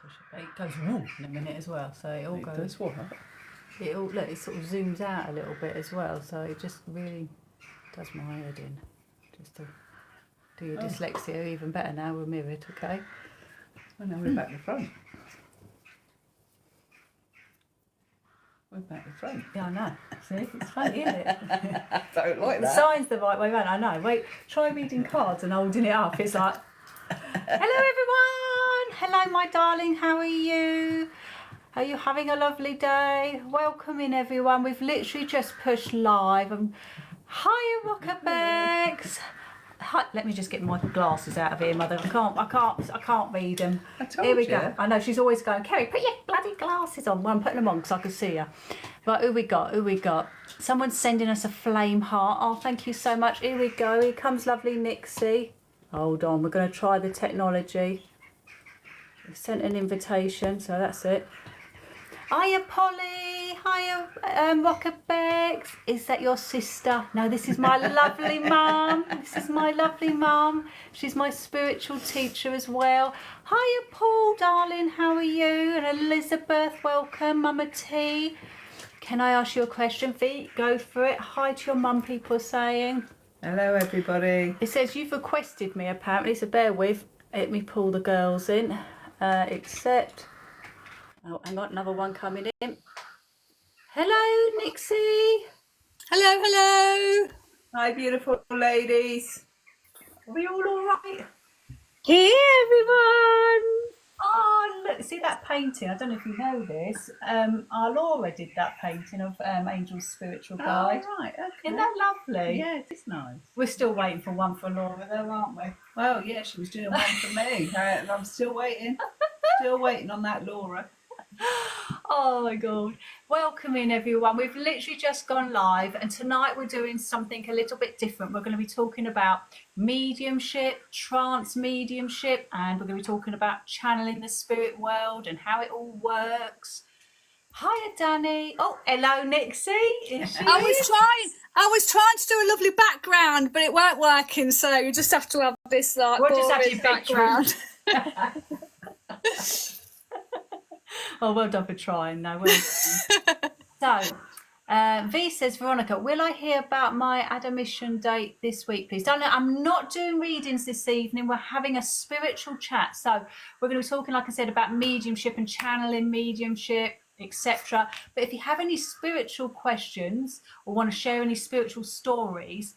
push it back. It goes woo in a minute as well, so it all goes. Does what? It all look. It sort of zooms out a little bit as well, so it just really does my head in. Just to do your dyslexia even better now we're mirrored, okay? And then we're back to front. We're back to front. Yeah, I know. See, it's funny, isn't it? I don't like The that. sign's the right way round. I know. Wait, try reading cards and holding it up. It's like, hello everyone. Hello, my darling. How are you? Are you having a lovely day? Welcome in, everyone. We've literally just pushed live. Hiya, Rockerbex. Hi, let me just get my glasses out of here, Mother. I can't read them. I told Here we you. go. I know she's always going, Kerry, put your bloody glasses on. Well, I'm putting them on because I can see her. Right, who we got? Who we got? Someone's sending us a flame heart. Oh, thank you so much. Here we go. Here comes lovely Nixie. Hold on, we're going to try the technology. We've sent an invitation, so that's it. Hiya, Polly. Hiya, Rockerbex. Is that your sister? No, this is my lovely mum. This is my lovely mum. She's my spiritual teacher as well. Hiya, Paul, darling. How are you? And Elizabeth, welcome. Mama T. Can I ask you a question, Vee? Go for it. Hi to your mum, people are saying. Hello, everybody. It says you've requested me, apparently, so bear with. Let me pull the girls in. Accept. Oh, hang on, another one coming in. Hello, Nixie. Hello, hello. Hi, beautiful ladies. Are we all right? Hey, everyone. Oh, look, see that painting? I don't know if you know this. Our Laura did that painting of Angel's Spiritual Guide. Oh, right, okay. Isn't that lovely? Yeah, it's nice. We're still waiting for one for Laura, though, aren't we? Well, yeah, she was doing one for me. I'm still waiting. Still waiting on that Laura. Oh my God. Welcome in, everyone. We've literally just gone live, and tonight we're doing something a little bit different. We're going to be talking about mediumship, trance mediumship, and we're going to be talking about channeling the spirit world and how it all works. Hiya, Danny. Oh, hello, Nixie. I was trying to do a lovely background, but it weren't working, so you just have to have this like We'll just have boring your background. Oh, well done for trying. No, well done. So, V says, Veronica, will I hear about my admission date this week, please? Don't know. I'm not doing readings this evening. We're having a spiritual chat. So we're going to be talking, like I said, about mediumship and channeling mediumship, etc. But if you have any spiritual questions or want to share any spiritual stories,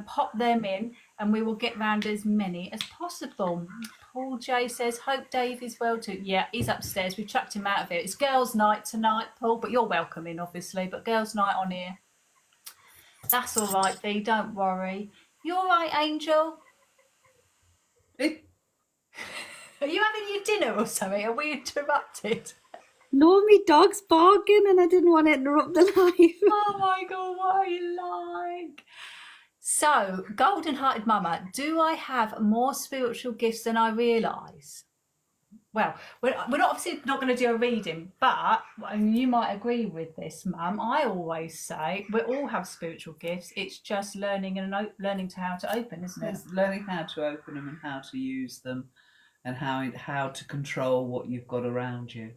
pop them in and we will get round as many as possible. Paul J says, hope Dave is well too. Yeah, he's upstairs. We've chucked him out of here. It's girls' night tonight, Paul, but you're welcome in, obviously. But girls' night on here. That's all right, Dee. Don't worry. You all right, Angel? Are you having your dinner or something? Are we interrupted? No, my dog's barking and I didn't want to interrupt the live. Oh my God, what are you like? So, Golden Hearted Mama, do I have more spiritual gifts than I realise? Well, we're not obviously not going to do a reading, but you might agree with this, Mum. I always say we all have spiritual gifts. It's just learning to how to open, isn't it? It's learning how to open them and how to use them and how to control what you've got around you.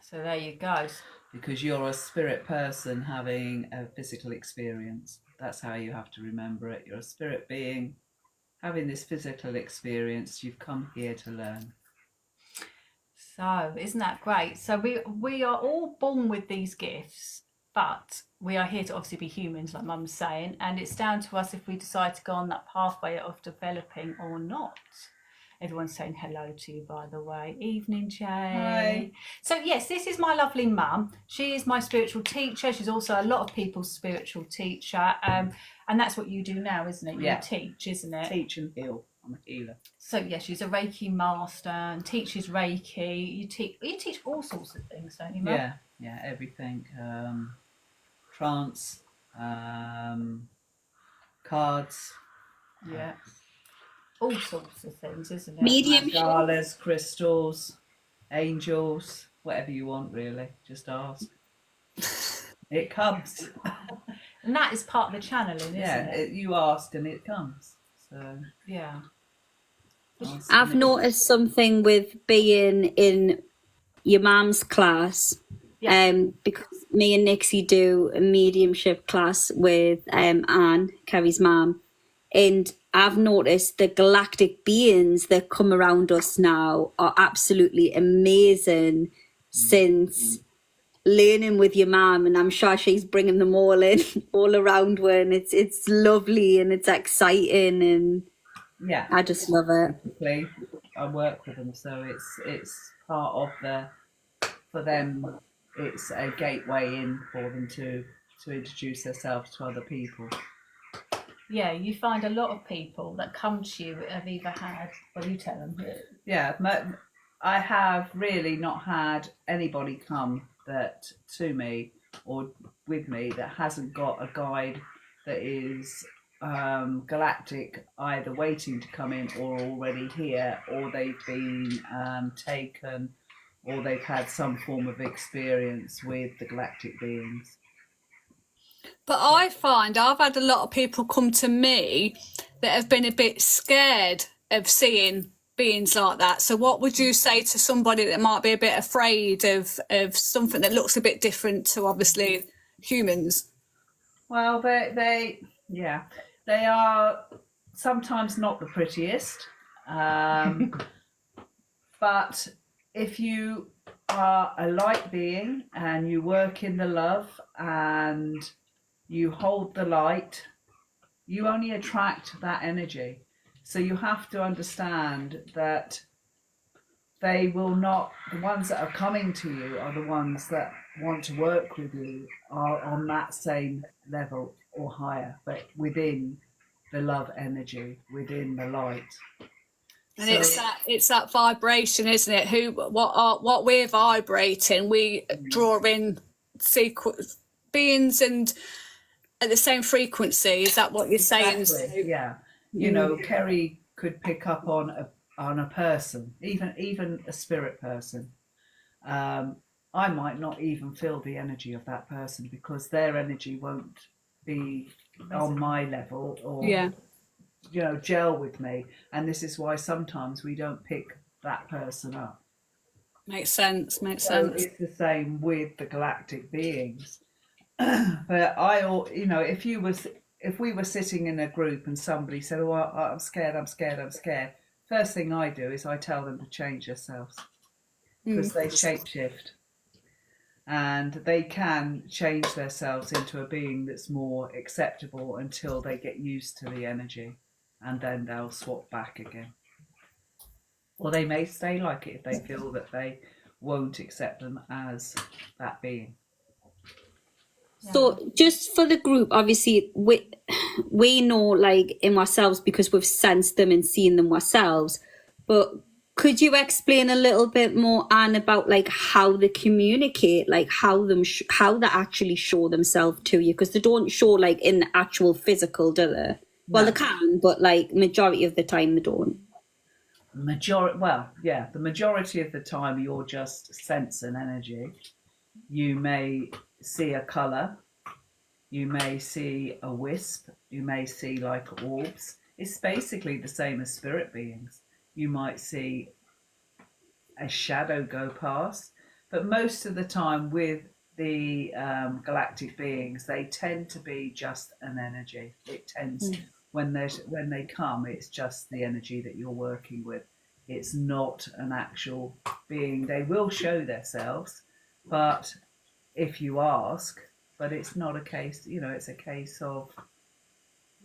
So there you go. Because you're a spirit person having a physical experience. That's how you have to remember it. You're a spirit being having this physical experience. You've come here to learn. So isn't that great? So we are all born with these gifts, but we are here to obviously be humans, like Mum's saying, and it's down to us if we decide to go on that pathway of developing or not. Everyone's saying hello to you, by the way. Evening, Jay. Hi. So yes, this is my lovely mum. She is my spiritual teacher. She's also a lot of people's spiritual teacher. And that's what you do now, isn't it? You teach, isn't it? Teach and heal. I'm a healer. So yeah, she's a Reiki master and teaches Reiki. You teach all sorts of things, don't you, Mum? Yeah, everything. Trance, cards. Yeah. All sorts of things, isn't it? Mediumship. Mandalas, crystals, angels, whatever you want, really. Just ask. It comes. And that is part of the channeling, isn't it? You ask and it comes. So yeah. I've noticed something with being in your mum's class. Yeah. Because me and Nixie do a mediumship class with Anne, Kerry's mum, and I've noticed the galactic beings that come around us now are absolutely amazing since learning with your mum, and I'm sure she's bringing them all in, all around her, and it's lovely and it's exciting, and Yeah, I just love it. basically, I work with them, so it's part of for them. It's a gateway in for them to introduce themselves to other people. Yeah, you find a lot of people that come to you have either had, well, you tell them. Yeah, I have really not had anybody come to me or with me that hasn't got a guide that is galactic, either waiting to come in or already here, or they've been taken, or they've had some form of experience with the galactic beings. But I find I've had a lot of people come to me that have been a bit scared of seeing beings like that. So what would you say to somebody that might be a bit afraid of something that looks a bit different to obviously humans? Well, they are sometimes not the prettiest, but if you are a light being and you work in the love and you hold the light, you only attract that energy. So you have to understand that they will not, the ones that are coming to you are the ones that want to work with you, are on that same level or higher, but within the love energy, within the light. And it's that vibration, isn't it? What we're vibrating, we draw in beings and at the same frequency. Is that what you're saying? Exactly. Yeah. You know, Kerry could pick up on a person, even a spirit person. I might not even feel the energy of that person because their energy won't be on my level or gel with me, and this is why sometimes we don't pick that person up. Makes sense. So it's the same with the galactic beings. But if we were sitting in a group and somebody said, "Oh, I'm scared," first thing I do is I tell them to change themselves, because they shapeshift and they can change themselves into a being that's more acceptable until they get used to the energy, and then they'll swap back again. Or they may stay like it if they feel that they won't accept them as that being. So just for the group, obviously we know, like, in ourselves because we've sensed them and seen them ourselves, but could you explain a little bit more, Anne, about like how they communicate, like how they actually show themselves to you? Because they don't show like in the actual physical, do they? No. Well, they can, but like majority of the time they don't. The majority of the time you're just sensing energy. You may see a colour, you may see a wisp, you may see like orbs. It's basically the same as spirit beings. You might see a shadow go past, but most of the time with the galactic beings, they tend to be just an energy. It tends when they come, it's just the energy that you're working with. It's not an actual being. They will show themselves, but if you ask, but it's not a case, it's a case of,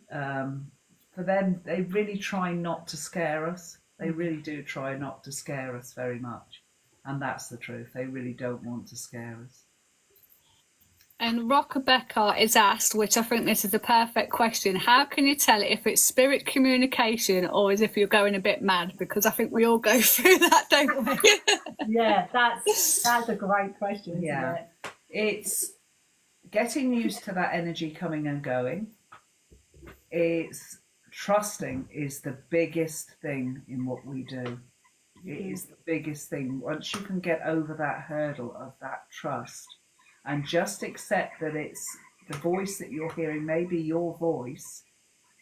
for them, they really try not to scare us. They really do try not to scare us very much. And that's the truth. They really don't want to scare us. And Rebecca is asked, which I think this is the perfect question, how can you tell if it's spirit communication or as if you're going a bit mad? Because I think we all go through that, don't we? Yeah, that's a great question, isn't it? It's getting used to that energy coming and going. It's trusting is the biggest thing in what we do. It is the biggest thing. Once you can get over that hurdle of that trust and just accept that it's the voice that you're hearing, maybe your voice,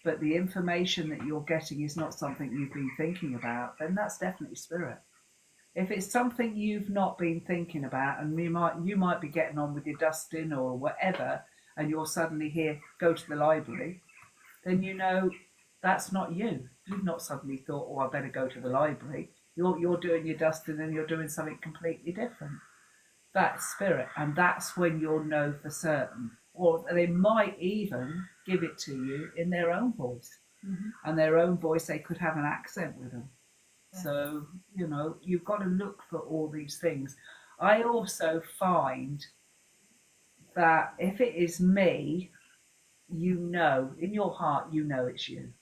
but the information that you're getting is not something you've been thinking about, then that's definitely spirit. If it's something you've not been thinking about, and you might be getting on with your dusting or whatever, and you're suddenly here, go to the library, then you know that's not you. You've not suddenly thought, oh, I better go to the library. You're doing your dusting and you're doing something completely different. That's spirit, and that's when you'll know for certain. Or they might even give it to you in their own voice. Mm-hmm. And their own voice, they could have an accent with them. Yeah. So, you know, you've got to look for all these things. I also find that if it is me, you know, in your heart, you know it's you.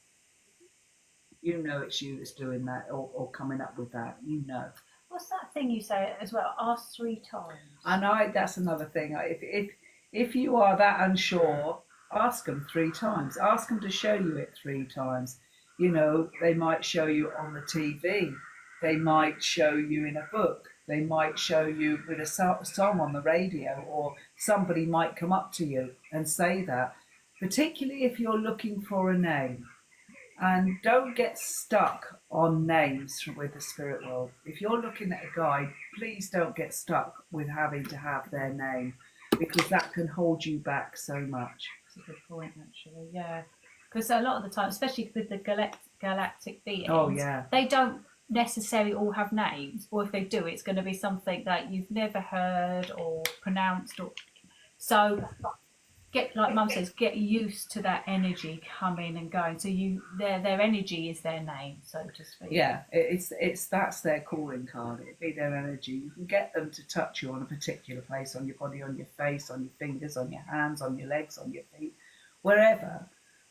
You know it's you that's doing that or coming up with that, you know. What's that thing you say as well? Ask 3 times. And that's another thing. If you are that unsure, ask them 3 times. Ask them to show you it 3 times. You know, they might show you on the TV. They might show you in a book. They might show you with a song on the radio, or somebody might come up to you and say that, particularly if you're looking for a name. And don't get stuck on names with the spirit world. If you're looking at a guide, please don't get stuck with having to have their name, because that can hold you back so much. That's a good point, actually. Yeah, because a lot of the time, especially with the galactic beings, oh yeah, they don't necessarily all have names, or if they do, it's going to be something that you've never heard or pronounced. Or so, get, like Mum says, get used to that energy coming and going. So their energy is their name, so to speak. Yeah, it's that's their calling card. It'd be their energy. You can get them to touch you on a particular place, on your body, on your face, on your fingers, on your hands, on your legs, on your feet, wherever.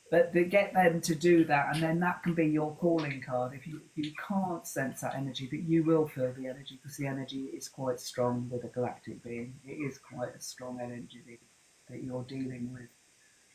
But to get them to do that, and then that can be your calling card. If you can't sense that energy, but you will feel the energy, because the energy is quite strong with a galactic being. It is quite a strong energy that you're dealing with.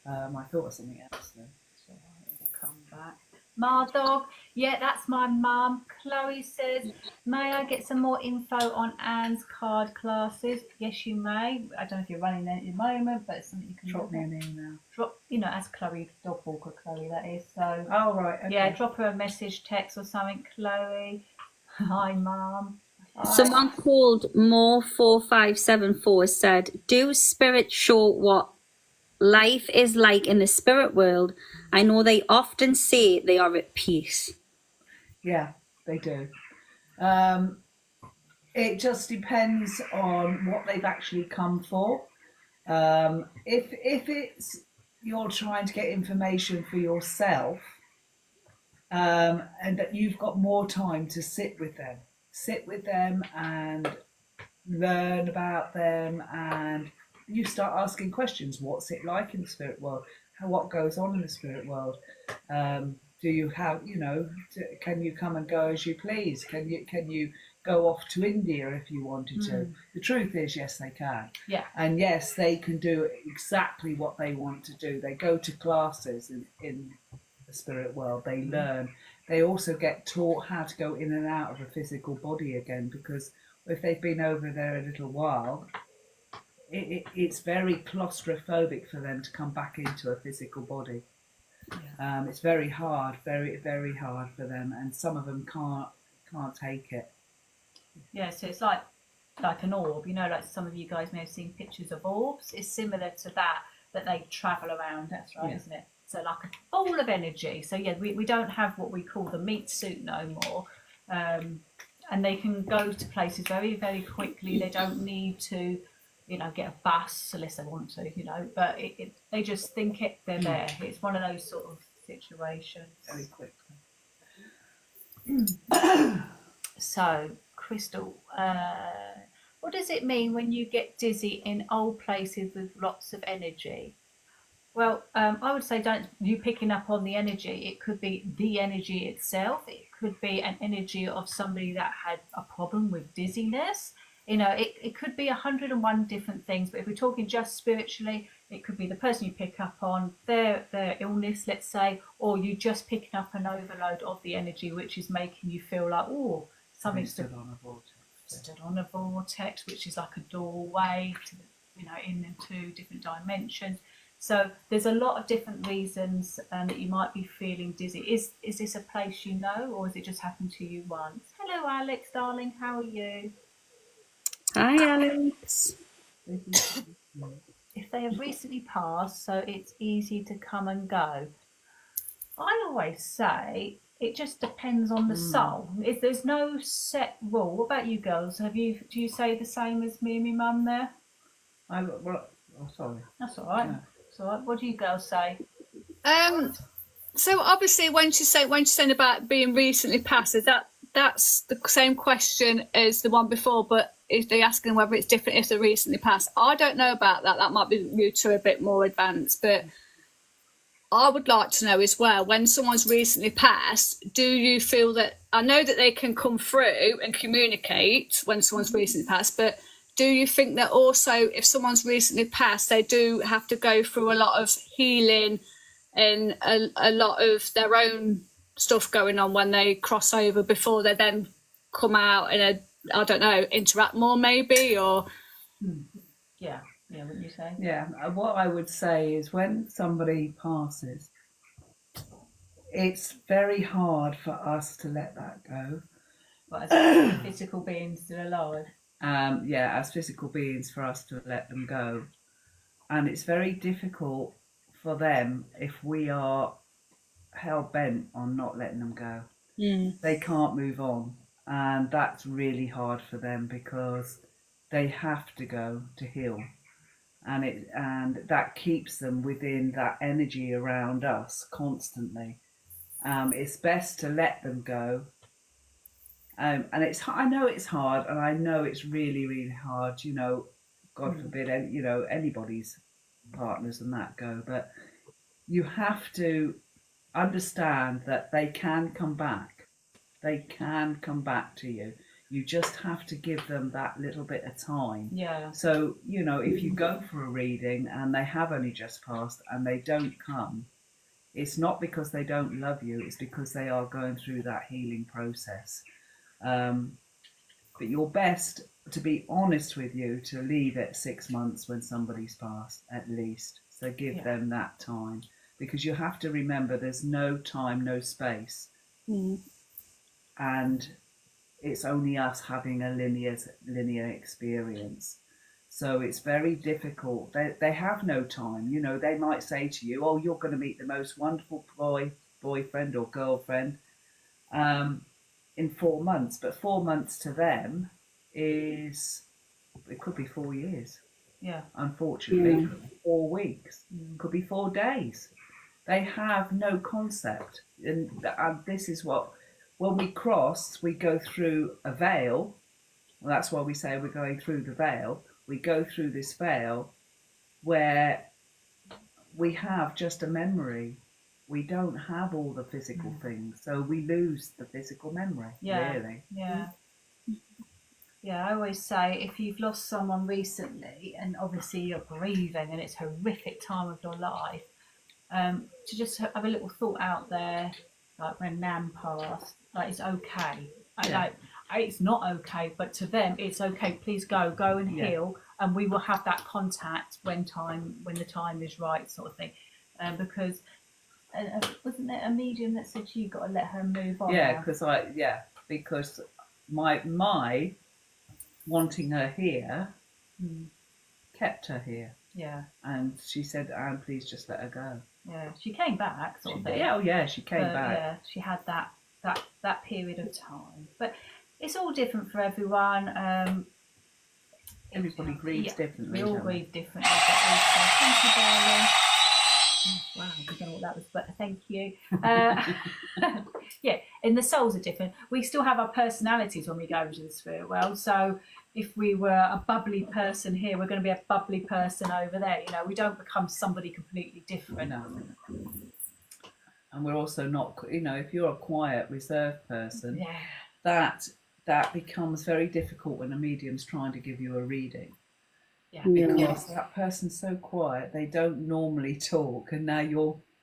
I thought of something else though. So it'll come back. Mardog, yeah, that's my mum. Chloe says, may I get some more info on Anne's card classes? Yes, you may. I don't know if you're running them at the moment, but it's something you can Drop me an email. Drop, you know, as Chloe, dog walker Chloe, that is. So. Oh right. Okay. Yeah, drop her a message, text or something. Chloe, hi, mum. Someone called More4574 said, do spirits show what life is like in the spirit world? I know they often say they are at peace. Yeah, they do. It just depends on what they've actually come for. If it's you're trying to get information for yourself, and that you've got more time to sit with them and learn about them, and you start asking questions. What's it like in the spirit world? What goes on in the spirit world? Do you have, you know, can you come and go as you please? Can you go off to India if you wanted to? The truth is, yes, they can. Yeah. And yes, they can do exactly what they want to do. They go to classes in the spirit world. They learn. They also get taught how to go in and out of a physical body again, because if they've been over there a little while, it's very claustrophobic for them to come back into a physical body. Yeah. It's very hard, very, very hard for them, and some of them can't take it. Yeah, so it's like an orb, you know, like some of you guys may have seen pictures of orbs. It's similar to that they travel around. That's right, isn't it? So like a ball of energy. So yeah, we don't have what we call the meat suit no more, and they can go to places very, very quickly. They don't need to, you know, get a bus unless they want to, you know, but they just think they're there. It's one of those sort of situations. Very quickly. So, Crystal, what does it mean when you get dizzy in old places with lots of energy? Well, I would say don't you picking up on the energy. It could be the energy itself. It could be an energy of somebody that had a problem with dizziness. You know, it could be 101 different things, but if we're talking just spiritually, it could be the person you pick up on, their illness, let's say, or you just picking up an overload of the energy, which is making you feel like, oh, something stood on a vortex, which is like a doorway to, you know, into different dimensions. So there's a lot of different reasons that you might be feeling dizzy. Is this a place you know, or has it just happened to you once? Hello, Alex, darling. How are you? Hi, Alex. If they have recently passed, so it's easy to come and go. I always say it just depends on the soul. If there's no set rule. What about you girls? Do you say the same as me and my mum there? Sorry. That's all right. Yeah. That's all right. What do you girls say? So obviously, when she's saying about being recently passed, that's the same question as the one before, but if they're asking whether it's different if they're recently passed, I don't know about that. That might be you two a bit more advanced, but I would like to know as well, when someone's recently passed, do you feel that, I know that they can come through and communicate when someone's recently passed, but do you think that also if someone's recently passed, they do have to go through a lot of healing and a lot of their own stuff going on when they cross over before they then come out and, I don't know, interact more maybe, or... Yeah, wouldn't you say? Yeah, what I would say is when somebody passes, it's very hard for us to let that go. But as physical beings still alive. As physical beings, for us to let them go. And it's very difficult for them if we are hell-bent on not letting them go. They can't move on. And that's really hard for them because they have to go to heal. And that keeps them within that energy around us constantly. It's best to let them go. And I know it's hard, and I know it's really, really hard, God forbid, anybody's partners and that go, but you have to understand that they can come back. They can come back to you. You just have to give them that little bit of time. Yeah. So, if you go for a reading and they have only just passed and they don't come, it's not because they don't love you, it's because they are going through that healing process. But you're best, to be honest with you, to leave it 6 months when somebody's passed, at least. So give them that time. Because you have to remember there's no time, no space. And it's only us having a linear experience. So it's very difficult. They have no time. They might say to you, oh, you're going to meet the most wonderful boyfriend or girlfriend in 4 months. But 4 months to them it could be 4 years. Yeah. Unfortunately, 4 weeks, could be 4 days. They have no concept. And this is what, when we cross, we go through a veil. Well, that's why we say we're going through the veil. We go through this veil where we have just a memory. We don't have all the physical things. So we lose the physical memory, really. Yeah. Yeah, I always say if you've lost someone recently and obviously you're grieving and it's a horrific time of your life, to just have a little thought out there, like when Nan passed, like it's okay. It's not okay, but to them it's okay. Please go and heal, and we will have that contact when the time is right, sort of thing. Because wasn't there a medium that said you've got to let her move on? Yeah, because my wanting her here kept her here. Yeah. And she said, Anne, please just let her go. Yeah, she came back, sort of thing. She came back. Yeah, she had that period of time. But it's all different for everyone. Everybody grieves differently. We all grieve differently. Thank you, darling. Wow, I don't know what that was, but thank you. And the souls are different. We still have our personalities when we go into the spirit world. So if we were a bubbly person here, we're going to be a bubbly person over there. We don't become somebody completely different. No. And we're also not, if you're a quiet, reserved person, that becomes very difficult when a medium's trying to give you a reading. Yeah. Because that person's so quiet, they don't normally talk, and now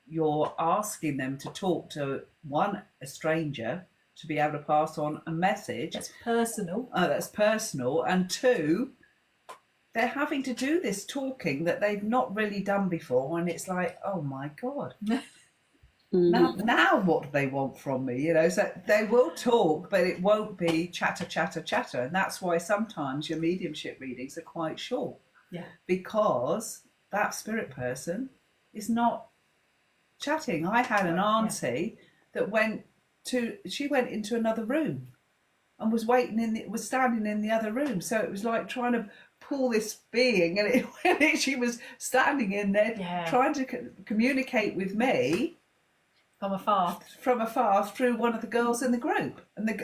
you're asking them to talk to a stranger to be able to pass on a message. That's personal. That's personal. And 2, they're having to do this talking that they've not really done before, and it's like, oh my God. Now what do they want from me? So they will talk, but it won't be chatter, chatter, chatter. And that's why sometimes your mediumship readings are quite short. Yeah. Because that spirit person is not chatting. I had an auntie that went into another room and was standing in the other room. So it was like trying to pull this being, and she was standing in there trying to communicate with me from afar through one of the girls in the group, and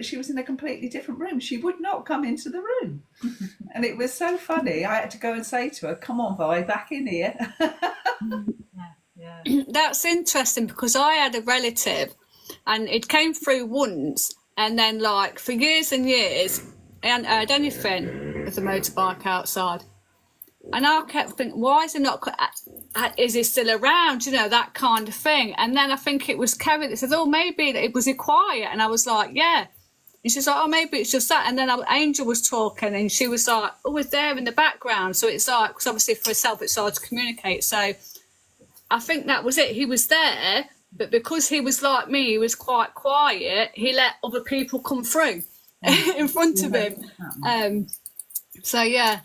she was in a completely different room. She would not come into the room. And it was so funny. I had to go and say to her, come on, Vi, back in here. That's interesting, because I had a relative and it came through once, and then like for years and years I hadn't heard anything with the motorbike outside. And I kept thinking, why is it not, is he still around, that kind of thing. And then I think it was Kerry that said, oh, maybe it was quiet. And I was like, yeah. And she's like, oh, maybe it's just that. And then Angel was talking, and she was like, oh, it's there in the background. So it's like, because obviously for herself it's hard to communicate. So I think that was it. He was there, but because he was like me, he was quite quiet, he let other people come through in front of him. So yeah,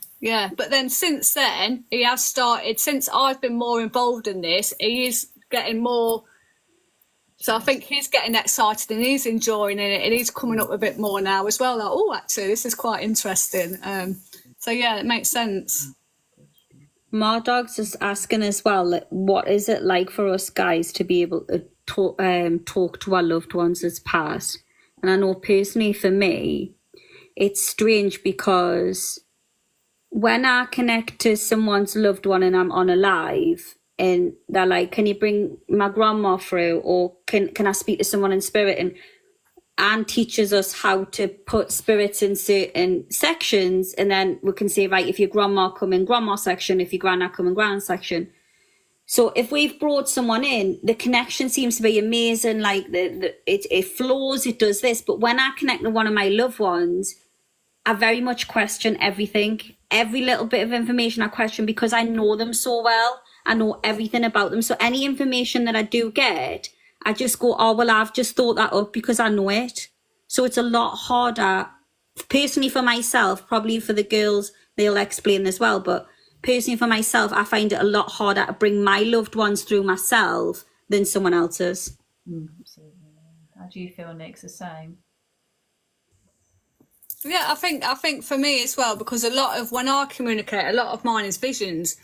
but then since then he has started, since I've been more involved in this, he is getting more, so I think he's getting excited and he's enjoying it, and he's coming up a bit more now as well, like, oh, actually this is quite interesting. So yeah, it makes sense. Mardog's just asking as well, like, what is it like for us guys to be able to talk to our loved ones that's passed? And I know personally for me, it's strange, because when I connect to someone's loved one and I'm on a live, and they're like, can you bring my grandma through, or can I speak to someone in spirit? And Anne teaches us how to put spirits in certain sections, and then we can say, right, if your grandma come in grandma section, if your granddad come in grand section. So if we've brought someone in, the connection seems to be amazing. Like it flows, it does this. But when I connect with one of my loved ones, I very much question everything. Every little bit of information I question, because I know them so well. I know everything about them. So any information that I do get, I just go, oh, well, I've just thought that up because I know it. So it's a lot harder, personally for myself, probably for the girls, they'll explain as well. But personally for myself, I find it a lot harder to bring my loved ones through myself than someone else's. Absolutely. How do you feel, Nick? The same? Yeah, I think for me as well, because a lot of, when I communicate, a lot of mine is visions.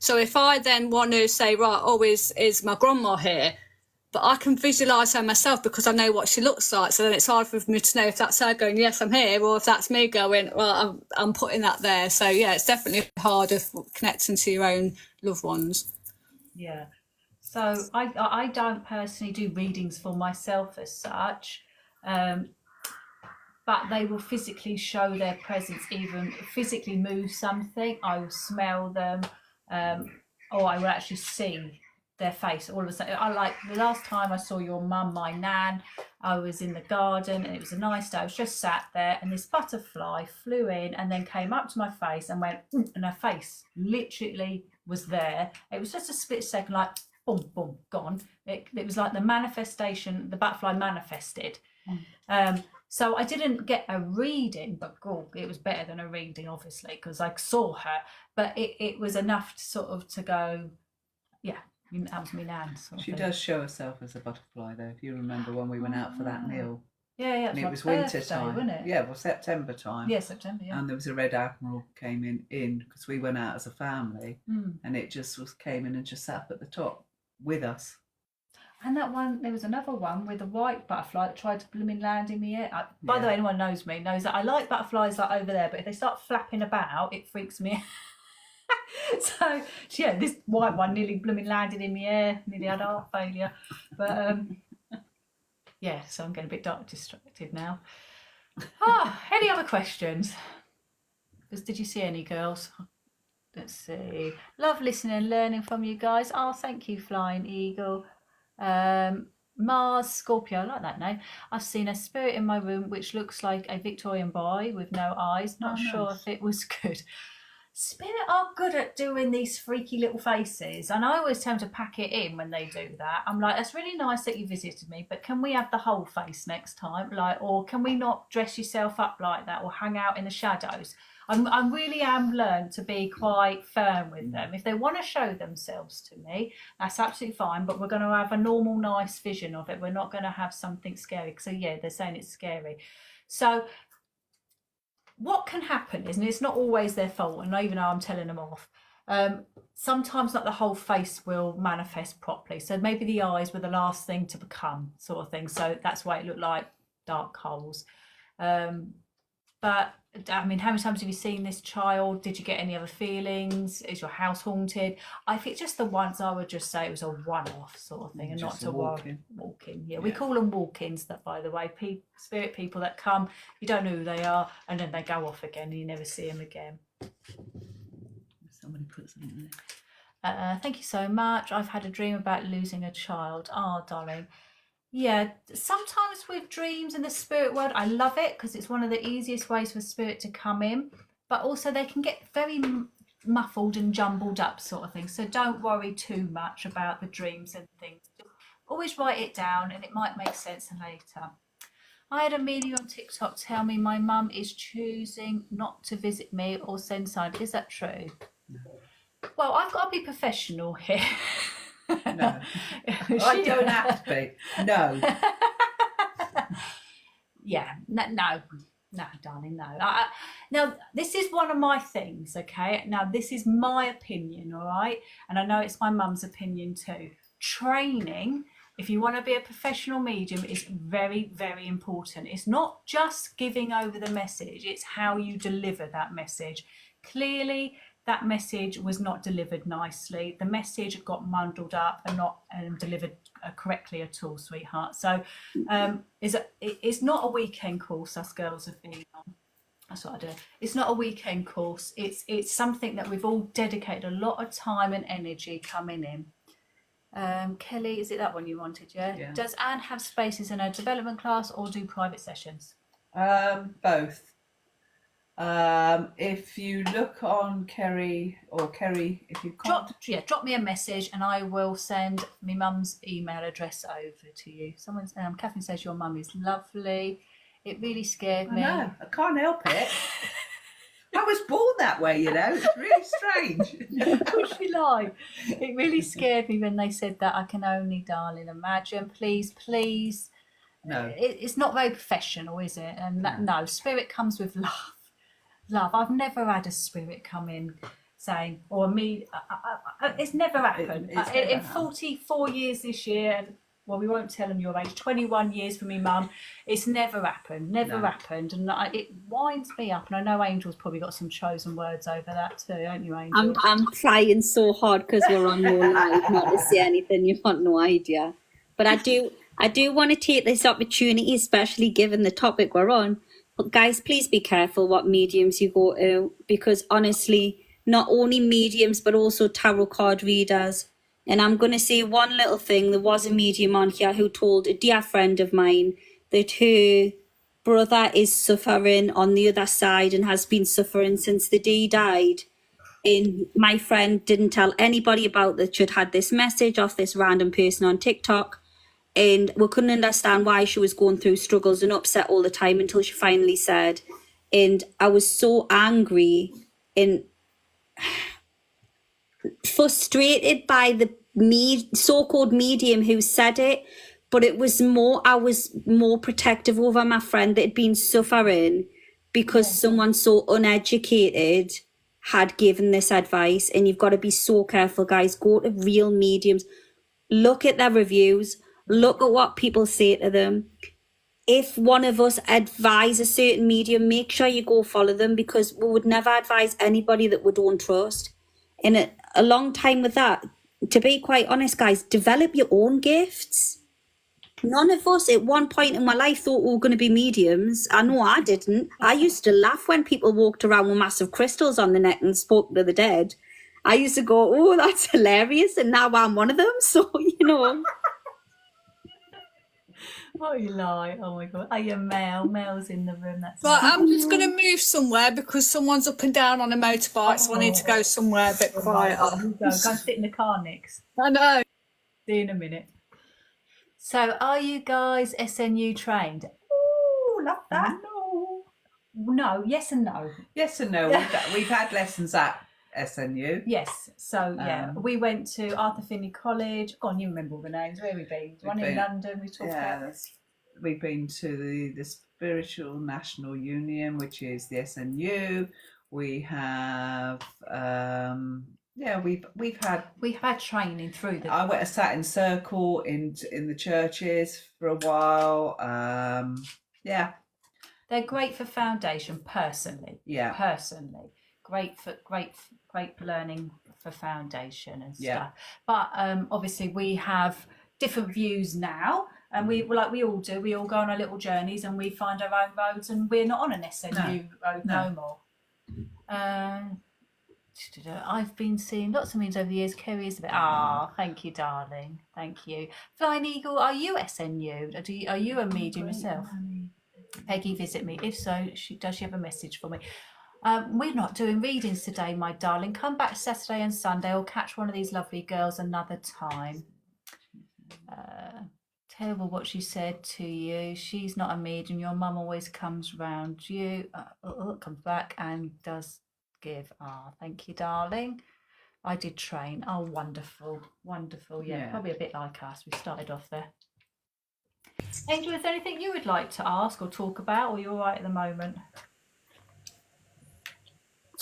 So if I then want to say, right, oh, is my grandma here? But I can visualise her myself because I know what she looks like. So then it's hard for me to know if that's her going, yes, I'm here, or if that's me going, well, I'm putting that there. So yeah, it's definitely harder connecting to your own loved ones. Yeah. So I don't personally do readings for myself as such, but they will physically show their presence, even physically move something. I will smell them, or I will actually see their face all of a sudden. I like the last time I saw your mum, my nan, I was in the garden and it was a nice day. I was just sat there and this butterfly flew in and then came up to my face and went, and her face literally was there. It was just a split second, like boom, boom, gone. It was like the manifestation, the butterfly manifested. So I didn't get a reading, but it was better than a reading, obviously, because I saw her. But it was enough to sort of to go, yeah, that was me nan. She does show herself as a butterfly, though. If you remember when we went out for that meal. Yeah, and it was winter time, wasn't it? Yeah, well, September time. Yeah, September. Yeah. And there was a red admiral came in because we went out as a family, and it just came in and just sat up at the top with us. And that one, there was another one with a white butterfly that tried to blooming land in the air. By the way, anyone knows me knows that I like butterflies like over there, but if they start flapping about, it freaks me out. So yeah, this white one nearly blooming landed in the air, nearly had heart failure. But yeah, so I'm getting a bit distracted now. Any other questions? Did you see any, girls? Let's see. Love listening and learning from you guys. Oh, thank you, Flying Eagle. Mars Scorpio, I like that name. I've seen a spirit in my room which looks like a Victorian boy with no eyes. Not sure if it was good. Spirit are good at doing these freaky little faces, and I always tell them to pack it in when they do that. I'm like, that's really nice that you visited me, but can we have the whole face next time? Like, or can we not dress yourself up like that or hang out in the shadows? I really am learned to be quite firm with them. If they want to show themselves to me, that's absolutely fine, but we're going to have a normal, nice vision of it. We're not going to have something scary. So yeah, they're saying it's scary. So what can happen is, and it's not always their fault, and even though I'm telling them off, sometimes not the whole face will manifest properly. So maybe the eyes were the last thing to become, sort of thing. So that's why it looked like dark holes. But I mean, how many times have you seen this child? Did you get any other feelings? Is your house haunted? I think just the ones, I would just say it was a one-off sort of thing, and Just not to walk-in. walk-in. Yeah, we call them walk-ins, that, by the way, spirit people that come, you don't know who they are, and then they go off again and you never see them again. Somebody put something there. Thank you so much. I've had a dream about losing a child. Oh, darling. Yeah, sometimes with dreams in the spirit world, I love it because it's one of the easiest ways for spirit to come in, but also they can get very muffled and jumbled up, sort of thing. So don't worry too much about the dreams and things. Always write it down and it might make sense later. I had a medium on TikTok tell me my mum is choosing not to visit me or send sign. Is that true? No. Well, I've got to be professional here. No, I don't have to be. No. Yeah, no, darling, no. Now, this is one of my things, okay? Now, this is my opinion, all right? And I know it's my mum's opinion too. Training, if you want to be a professional medium, is very, very important. It's not just giving over the message, it's how you deliver that message. Clearly, that message was not delivered nicely. The message got muddled up and not delivered correctly at all, sweetheart. So it's not a weekend course us girls have been on. That's what I do. It's not a weekend course. It's something that we've all dedicated a lot of time and energy coming in. Kelly, is it that one you wanted, yeah? Does Anne have spaces in her development class or do private sessions? Both. If you look on Kerry, if you can't... drop me a message and I will send my mum's email address over to you. Catherine says your mum is lovely. It really scared me. I know, I can't help it. I was born that way, you know. It's really strange. What's she like? It really scared me when they said that. I can only, darling, imagine. Please. No. It's not very professional, is it? And no, spirit comes with love. I've never had a spirit come in saying, or me, it's never happened. In 44 years this year, well, we won't tell them your age, 21 years for me mum, it's never happened, happened. And it winds me up. And I know Angel's probably got some chosen words over that too, haven't you, Angel? I'm trying so hard because we're on your live not to say anything. You've got no idea. But I do want to take this opportunity, especially given the topic we're on. But guys, please be careful what mediums you go to, because honestly, not only mediums, but also tarot card readers. And I'm going to say one little thing. There was a medium on here who told a dear friend of mine that her brother is suffering on the other side and has been suffering since the day he died. And my friend didn't tell anybody about that she'd had this message off this random person on TikTok. And we couldn't understand why she was going through struggles and upset all the time until she finally said. And I was so angry and frustrated by the so-called medium who said it. But it was I was more protective over my friend that had been suffering because someone so uneducated had given this advice. And you've got to be so careful, guys. Go to real mediums. Look at their reviews. Look at what people say to them. If one of us advise a certain medium, make sure you go follow them, because we would never advise anybody that we don't trust. And a long time with that, to be quite honest, guys, develop your own gifts. None of us at one point in my life thought we were going to be mediums. I know I didn't. I used to laugh when people walked around with massive crystals on their neck and spoke to the dead. I used to go, oh, that's hilarious. And now I'm one of them. So, you know... What you like? Oh my god. Oh, yeah, Mel. Mel's in the room. That's Right, nice. I'm just going to move somewhere because someone's up and down on a motorbike, so I need to go somewhere a bit quieter. You go and sit in the car next. I know. See you in a minute. So, are you guys SNU trained? Ooh, love that. No, yes and no. Yes and no. We've had lessons at SNU. Yes. So, yeah, we went to Arthur Finney College. Go on, you remember all the names. Where have we been? One in London. We talked about. We've been to the Spiritual National Union, which is the SNU. We have, we've had training through the. I sat in circle in the churches for a while. They're great for foundation, personally. Yeah. Personally, great for learning for foundation and stuff. But obviously, we have different views now, and we all do. We all go on our little journeys, and we find our own roads, and we're not on an SNU road no more. I've been seeing lots of memes over the years. Kerry is a bit. Thank you, darling. Thank you. Flying Eagle, are you SNU? Are you a medium yourself? Peggy, visit me. If so, does she have a message for me? We're not doing readings today, my darling. Come back Saturday and Sunday, or catch one of these lovely girls another time. Terrible what she said to you. She's not a medium. Your mum always comes round you, comes back and does give. Thank you, darling. I did train. Oh, wonderful. Yeah, probably a bit like us. We started off there. Angel, is there anything you would like to ask or talk about, or you're all right at the moment?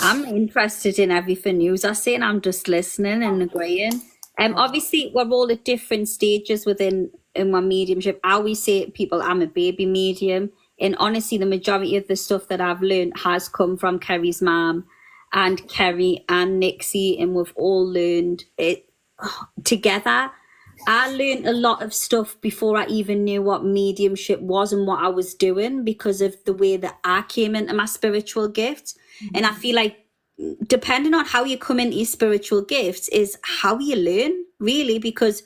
I'm interested in everything you are saying. I'm just listening and agreeing. Obviously, we're all at different stages in my mediumship. I always say to people, I'm a baby medium. And honestly, the majority of the stuff that I've learned has come from Kerry's mum and Kerry and Nixie, and we've all learned it together. I learned a lot of stuff before I even knew what mediumship was and what I was doing, because of the way that I came into my spiritual gifts. Mm-hmm. And I feel like depending on how you come into your spiritual gifts is how you learn, really, because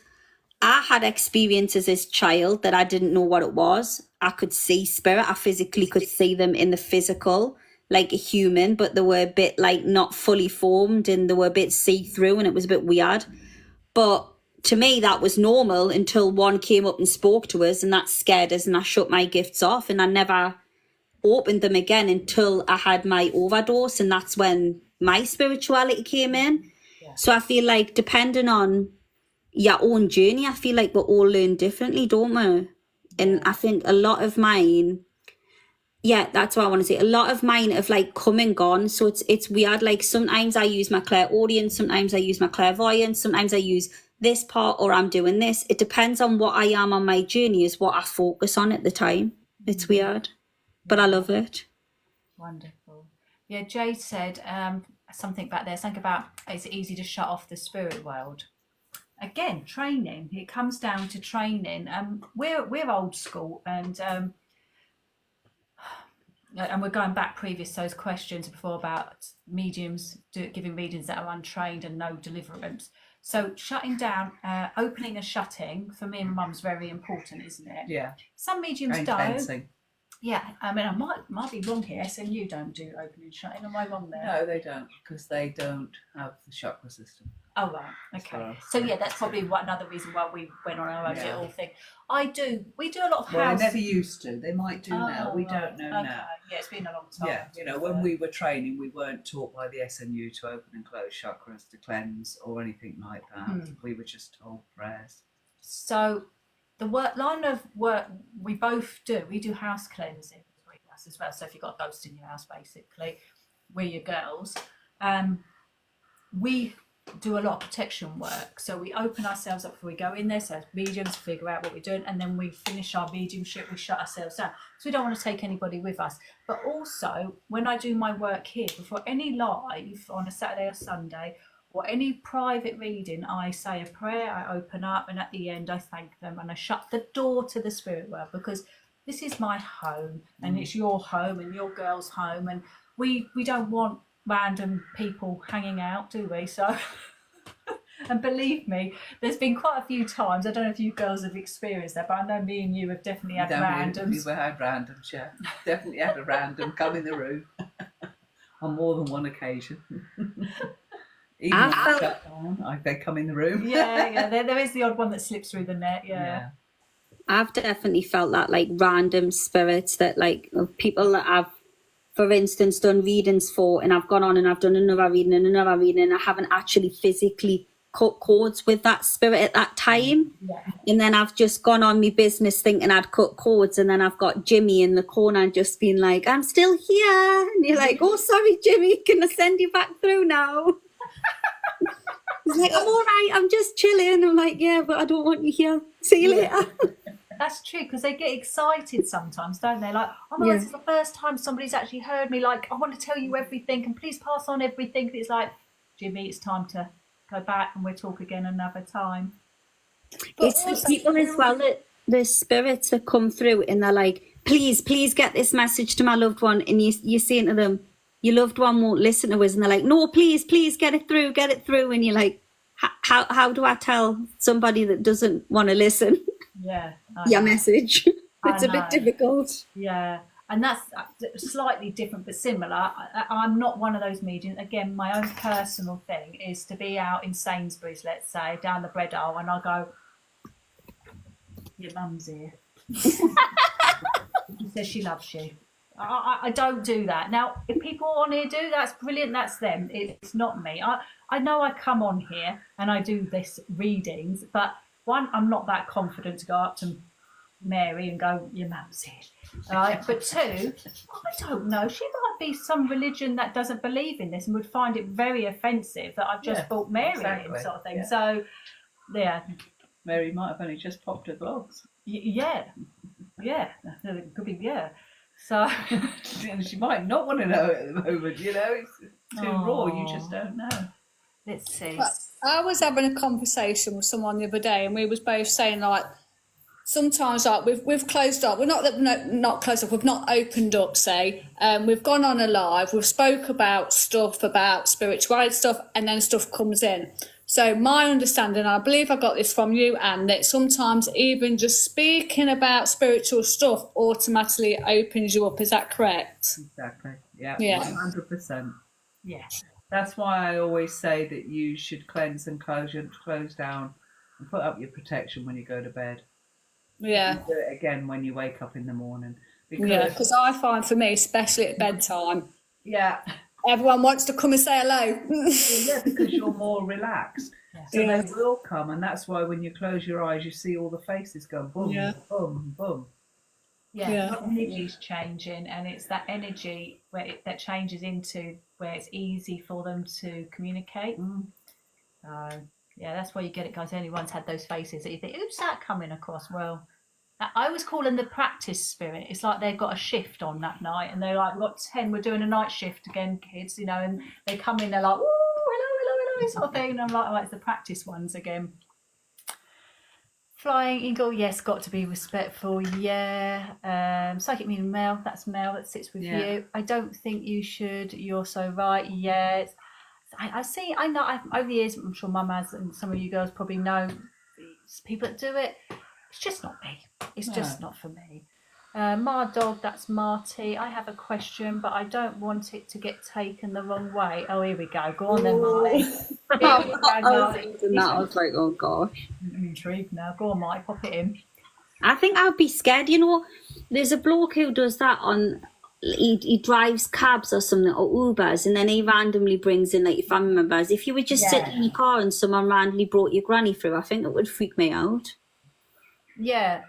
I had experiences as a child that I didn't know what it was. I could see spirit. I physically could see them in the physical, like a human, but they were a bit like not fully formed, and they were a bit see-through, and it was a bit weird. But to me, that was normal until one came up and spoke to us, and that scared us, and I shut my gifts off, and I never opened them again until I had my overdose, and that's when my spirituality came in. Yeah. So I feel like depending on your own journey, I feel like we all learn differently, don't we? And I think a lot of mine, that's what I want to say. A lot of mine have like come and gone. So it's weird. Like sometimes I use my clairaudience, sometimes I use my clairvoyance, sometimes I use this part, or I'm doing this. It depends on what I am on my journey is what I focus on at the time. It's weird, but I love it. Wonderful. Yeah, Jade said something back there, something about it's easy to shut off the spirit world. Again, training. It comes down to training. We're old school, and we're going back previous to those questions before about mediums giving readings that are untrained and no deliverance. So shutting down, opening and shutting for me and Mum's very important, isn't it? Yeah. Some mediums don't. Yeah, I mean, I might be wrong here. SNU don't do opening and shutting. Am I wrong there? No, they don't, because they don't have the chakra system. Oh, right. Okay. So, that's probably another reason why we went on our own little thing. We do a lot of house. Well, they never used to. They might do now. We don't know now. Yeah, it's been a long time. Yeah, when we were training, we weren't taught by the SNU to open and close chakras, to cleanse, or anything like that. We were just told prayers. So, the line of work we both do, we do house cleansing between us as well. So if you've got ghosts in your house, basically, we're your girls. We do a lot of protection work. So we open ourselves up before we go in there, so as mediums figure out what we're doing, and then we finish our mediumship, we shut ourselves down. So we don't want to take anybody with us. But also, when I do my work here, before any live on a Saturday or Sunday, or any private reading, I say a prayer, I open up, and at the end I thank them, and I shut the door to the spirit world, because this is my home, and it's your home and your girl's home, and we don't want random people hanging out, do we? So And believe me, there's been quite a few times, I don't know if you girls have experienced that, but I know me and you have definitely had randoms. We've had randoms, yeah. Definitely had a random come in the room on more than one occasion. Even when I shut down, they come in the room. Yeah. There is the odd one that slips through the net, yeah. I've definitely felt that, like, random spirits that, like, of people that I've, for instance, done readings for, and I've gone on and I've done another reading and another reading, and I haven't actually physically cut cords with that spirit at that time. Yeah. And then I've just gone on my business thinking I'd cut cords, and then I've got Jimmy in the corner and just been like, I'm still here. And you're like, oh, sorry, Jimmy, can I send you back through now? He's like, I'm all right, I'm just chilling. I'm like, yeah, but I don't want you here. See you later. That's true, because they get excited sometimes, don't they? Like, oh my God, this is the first time somebody's actually heard me. Like, I want to tell you everything, and please pass on everything. It's like, Jimmy, it's time to go back, and we'll talk again another time. But it's the people as well, that the spirits that come through and they're like, please get this message to my loved one, and you're saying to them, your loved one won't listen to us, and they're like, no, please get it through, and you're like, how do I tell somebody that doesn't want to listen your message? It's a bit difficult. Yeah, and that's slightly different but similar. I'm not one of those mediums. Again, my own personal thing is to be out in Sainsbury's, let's say, down the bread aisle, and I go, your mum's here. She says she loves you. I don't do that. Now, if people on here do, that's brilliant, that's them. It's not me. I know I come on here and I do this readings, but one, I'm not that confident to go up to Mary and go, your mum's here. But two, I don't know. She might be some religion that doesn't believe in this and would find it very offensive that I've just brought Mary in, sort of thing. Yeah. So, yeah. Mary might have only just popped her blogs. Yeah. It could be, So she might not want to know at the moment, you know. It's too raw, you just don't know. Let's see. But I was having a conversation with someone the other day, and we was both saying, like, sometimes, like, we've closed up. We're not closed up. We've not opened up. Say, we've gone on a live. We've spoke about stuff, about spirituality stuff, and then stuff comes in. So my understanding, I believe I got this from you, Anne, that sometimes even just speaking about spiritual stuff automatically opens you up. Is that correct? Exactly. Yeah. 100%. Yeah. That's why I always say that you should cleanse and close down and put up your protection when you go to bed. Yeah. And do it again when you wake up in the morning. Because I find for me, especially at bedtime, everyone wants to come and say hello. Because you're more relaxed. So they will come, and that's why when you close your eyes, you see all the faces go boom, boom, boom. Yeah, energy's changing, and it's that energy that changes into where it's easy for them to communicate. That's why you get it, guys. Anyone's had those faces that you think, who's that coming across? Well, I always call them the practice spirit. It's like they've got a shift on that night, and they're like, we've got 10, we're doing a night shift again, kids, you know, and they come in, they're like, hello, sort of thing, and I'm like, oh, it's the practice ones again. Flying eagle, yes, got to be respectful, Psychic Medium Mel, that's Mel that sits with you. I don't think you should, you're so right, I know, over the years, I'm sure Mum has, and some of you girls probably know, people that do it, it's just not me. It's just not for me. Dog, that's Marty. I have a question, but I don't want it to get taken the wrong way. Oh, here we go. Go on then, Marty. I was like, oh gosh. I'm intrigued now. Go on, Marty. Pop it in. I think I'd be scared. You know, there's a bloke who does that on. He drives cabs or something, or Ubers, and then he randomly brings in like your family members. If you were just sitting in your car and someone randomly brought your granny through, I think it would freak me out. Yeah,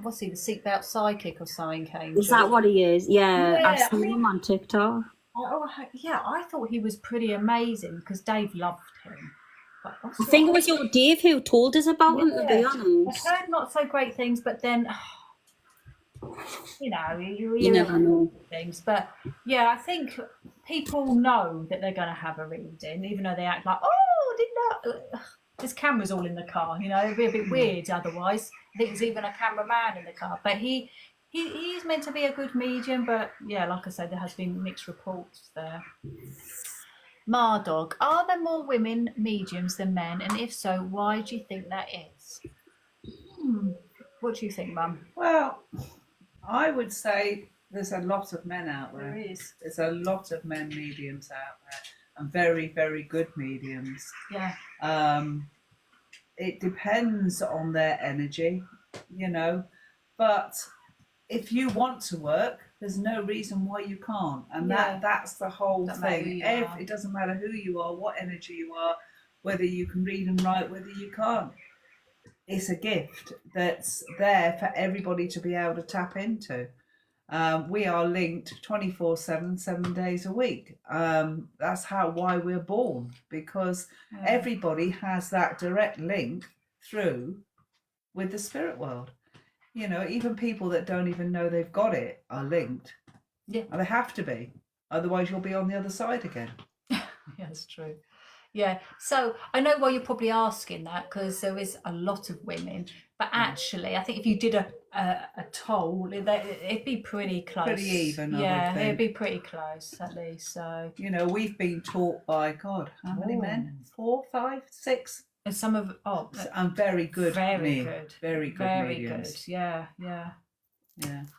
what's he, the seatbelt psychic or something came? Is that what he is? Yeah, I've seen him on TikTok. I thought he was pretty amazing because Dave loved him. I think it was your Dave who told us about him, to be honest. I've heard not so great things, but then, you know, you never know things. But yeah, I think people know that they're going to have a reading, even though they act like, oh, didn't know. There's cameras all in the car, you know, it'd be a bit weird otherwise. I think there's even a cameraman in the car. But he is meant to be a good medium, but yeah, like I said, there has been mixed reports there. Mardog, are there more women mediums than men? And if so, why do you think that is? What do you think, Mum? Well, I would say there's a lot of men out there. There is. There's a lot of men mediums out there, and very, very good mediums. Yeah. It depends on their energy, you know, but if you want to work, there's no reason why you can't, and Yeah. that's the whole Doesn't matter who thing. you are. It doesn't matter who you are, what energy you are, whether you can read and write, whether you can't. It's a gift that's there for everybody to be able to tap into. We are linked 24/7, 7 days a week. That's why we're born, because everybody has that direct link through with the spirit world. You know, even people that don't even know they've got it are linked. Yeah. And they have to be. Otherwise, you'll be on the other side again. Yeah, that's true. Yeah, so I know why you're probably asking that, because there is a lot of women, but actually I think if you did a toll, it'd be pretty close. Pretty even, I would yeah, think. it'd be pretty close at least. So You know, we've been taught by, God, how many men? 4, 5, 6? and some of And very good. very good, Very good very mediums. good. Yeah. Yeah. Did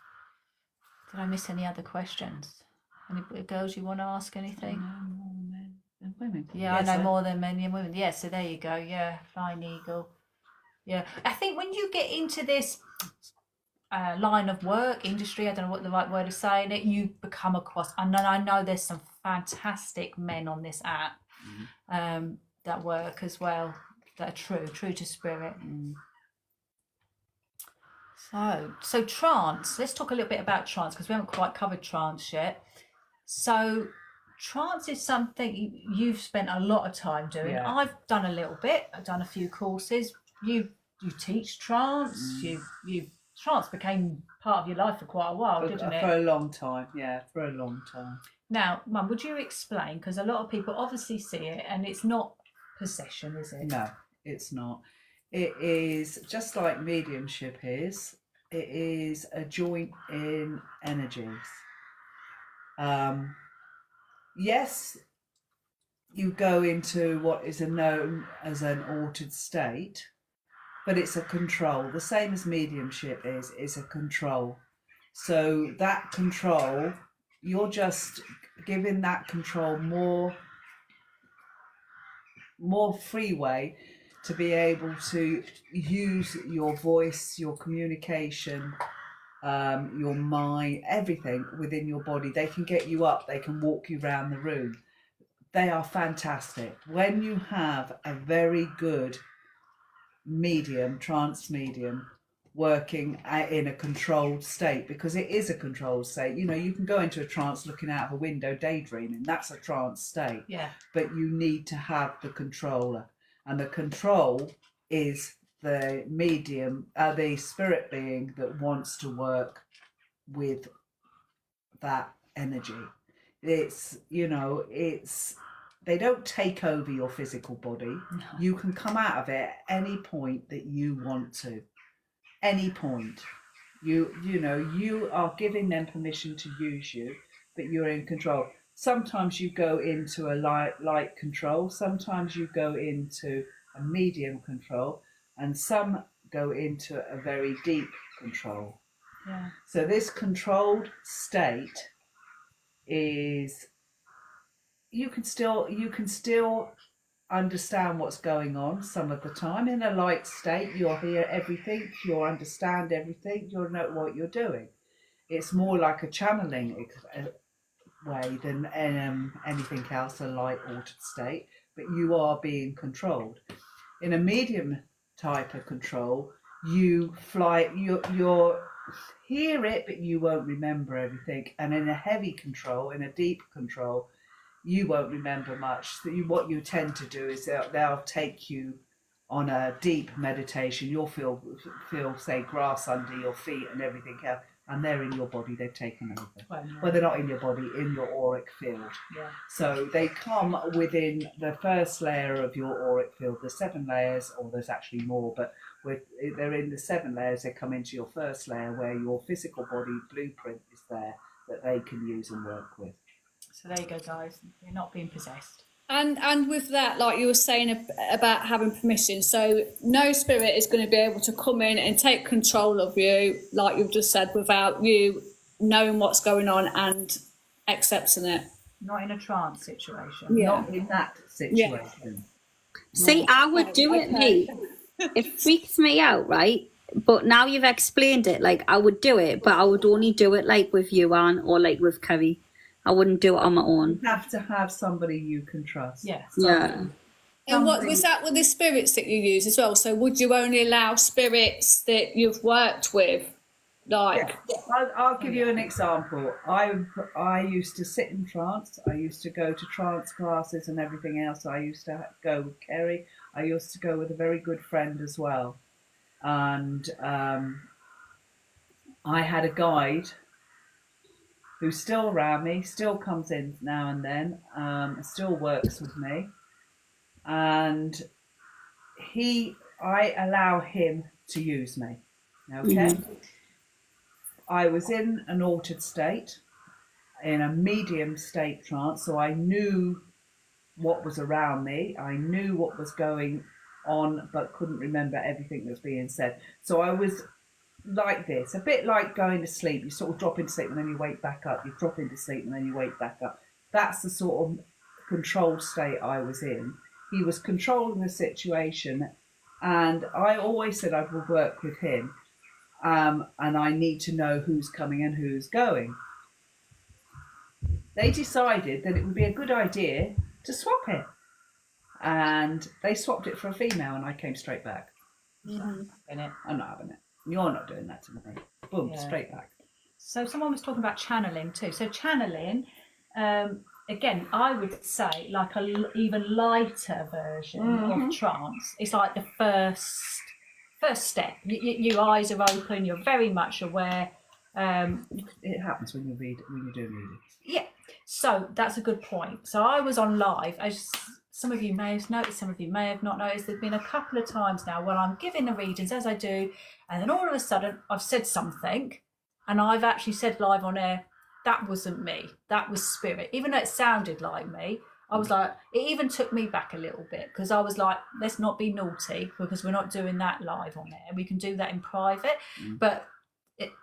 I miss any other questions? Any girls you want to ask anything? No more men than women. Yeah, Yes, I know more than men and women. Yeah, so there you go. Yeah, flying eagle. Yeah, I think when you get into this line of work, industry, I don't know what the right word is saying it, you become across, and I know there's some fantastic men on this app that work as well, that are true to spirit. So trance, let's talk a little bit about trance, because we haven't quite covered trance yet. So trance is something you've spent a lot of time doing. Yeah. I've done a little bit. I've done a few courses. You teach trance. Trance became part of your life for quite a while, didn't it? For a long time, yeah, for a long time. Now, Mum, would you explain? Because a lot of people obviously see it, and it's not possession, is it? No, it's not. It is just like mediumship is. It is a joint in energies. Yes, you go into what is known as an altered state, but it's a control. The same as mediumship is a control. So that control, you're just giving that control more freeway to be able to use your voice, your communication, your mind, everything within your body. They can get you up, they can walk you around the room. They are fantastic. When you have a very good medium, trance medium, working in a controlled state, because it is a controlled state. You know, you can go into a trance looking out of a window daydreaming. That's a trance state. Yeah. But you need to have the controller. And the control is the medium, the spirit being that wants to work with that energy. It's, you know, they don't take over your physical body. No. You can come out of it at any point that you want to. Any point. You know, you are giving them permission to use you, but you're in control. Sometimes you go into a light control, sometimes you go into a medium control, and some go into a very deep control. Yeah. So this controlled state is, you can still understand what's going on some of the time. In a light state, you'll hear everything, you'll understand everything, you'll know what you're doing. It's more like a channeling way than anything else, a light altered state, but you are being controlled. In a medium type of control, you fly, you're hear it, but you won't remember everything. And in a heavy control, in a deep control, you won't remember much. What you tend to do is they'll take you on a deep meditation. You'll feel say grass under your feet and everything else, and they're in your body. They've taken over. Well, they're not in your body, in your auric field. Yeah. So they come within the first layer of your auric field. There's 7 layers, or there's actually more, but they're in the 7 layers. They come into your first layer where your physical body blueprint is there that they can use and work with. So there you go, guys. You're not being possessed. And with that, like you were saying about having permission, so no spirit is going to be able to come in and take control of you, like you've just said, without you knowing what's going on and accepting it. Not in a trance situation. Yeah. Not in that situation. See, I would do it, mate. It freaks me out, right? But now you've explained it, like I would do it, but I would only do it like with you, Anne, or like with Kerry. I wouldn't do it on my own. You have to have somebody you can trust. Yes. Yeah. And what was that with the spirits that you use as well? So would you only allow spirits that you've worked with? Like, I'll give you an example. I used to sit in trance. I used to go to trance classes and everything else. I used to go with Kerry. I used to go with a very good friend as well. And I had a guide who's still around me, still comes in now and then, still works with me. And I allow him to use me. Okay? Mm-hmm. I was in an altered state, in a medium state trance, so I knew what was around me. I knew what was going on, but couldn't remember everything that was being said. So I was like this, a bit like going to sleep. You sort of drop into sleep and then you wake back up. You drop into sleep and then you wake back up. That's the sort of controlled state I was in. He was controlling the situation, and I always said I would work with him. And I need to know who's coming and who's going. They decided that it would be a good idea to swap it. And they swapped it for a female, and I came straight back. Mm-hmm. I'm not having it. You're not doing that to me. Boom, Yeah. Straight back. So someone was talking about channeling too. So channeling, again, I would say like a even lighter version of trance. It's like the first step. Your eyes are open. You're very much aware. It happens when you do readings. Yeah. So that's a good point. So I was on live, as some of you may have noticed, some of you may have not noticed. There's been a couple of times now when I'm giving the readings as I do, and then all of a sudden I've said something, and I've actually said live on air, that wasn't me. That was spirit. Even though it sounded like me, I was like, it even took me back a little bit, because I was like, let's not be naughty, because we're not doing that live on air. We can do that in private. But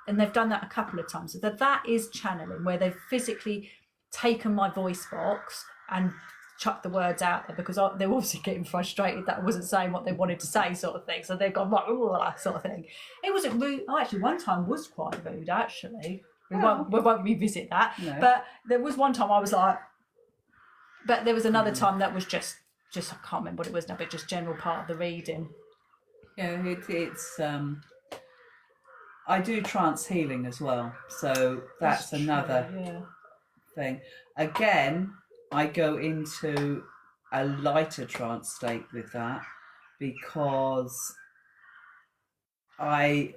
and they've done that a couple of times. So that is channeling, where they've physically taken my voice box and chucked the words out there, because they're obviously getting frustrated that I wasn't saying what they wanted to say, sort of thing. So they've gone like, oh, that sort of thing. It wasn't rude. Actually, one time was quite rude, actually. We won't revisit that. No. But there was one time I was like, but there was another time that was just I can't remember what it was now, but just general part of the reading. Yeah, it's I do trance healing as well, so that's another thing. Again, I go into a lighter trance state with that, because I'm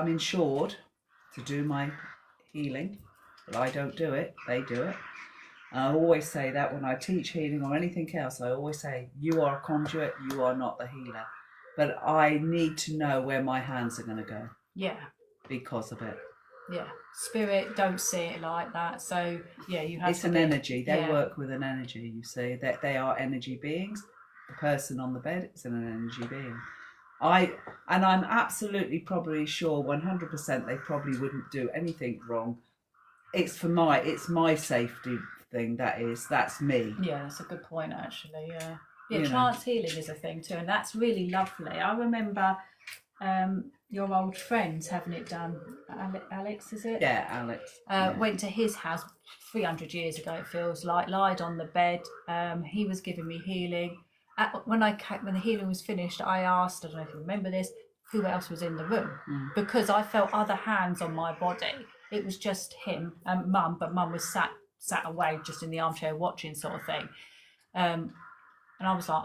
insured to do my healing, but I don't do it, they do it. And I always say that when I teach healing or anything else, I always say, you are a conduit, you are not the healer. But I need to know where my hands are going to go. Yeah. Because of it. Yeah. Spirit don't see it like that. So, yeah, you have It's an energy. They work with an energy, you see. That they are energy beings. The person on the bed is an energy being. I'm absolutely probably sure 100% they probably wouldn't do anything wrong. It's my safety thing, that's me. Yeah, that's a good point, actually. Yeah, trance healing is a thing too, and that's really lovely. I remember your old friends having it done. Alex, is it? Yeah, Alex. Went to his house 300 years ago, it feels like, lied on the bed. He was giving me healing. When the healing was finished, I asked, I don't know if you remember this, who else was in the room, because I felt other hands on my body. It was just him and Mum, but Mum was sat away just in the armchair watching, sort of thing. And I was like,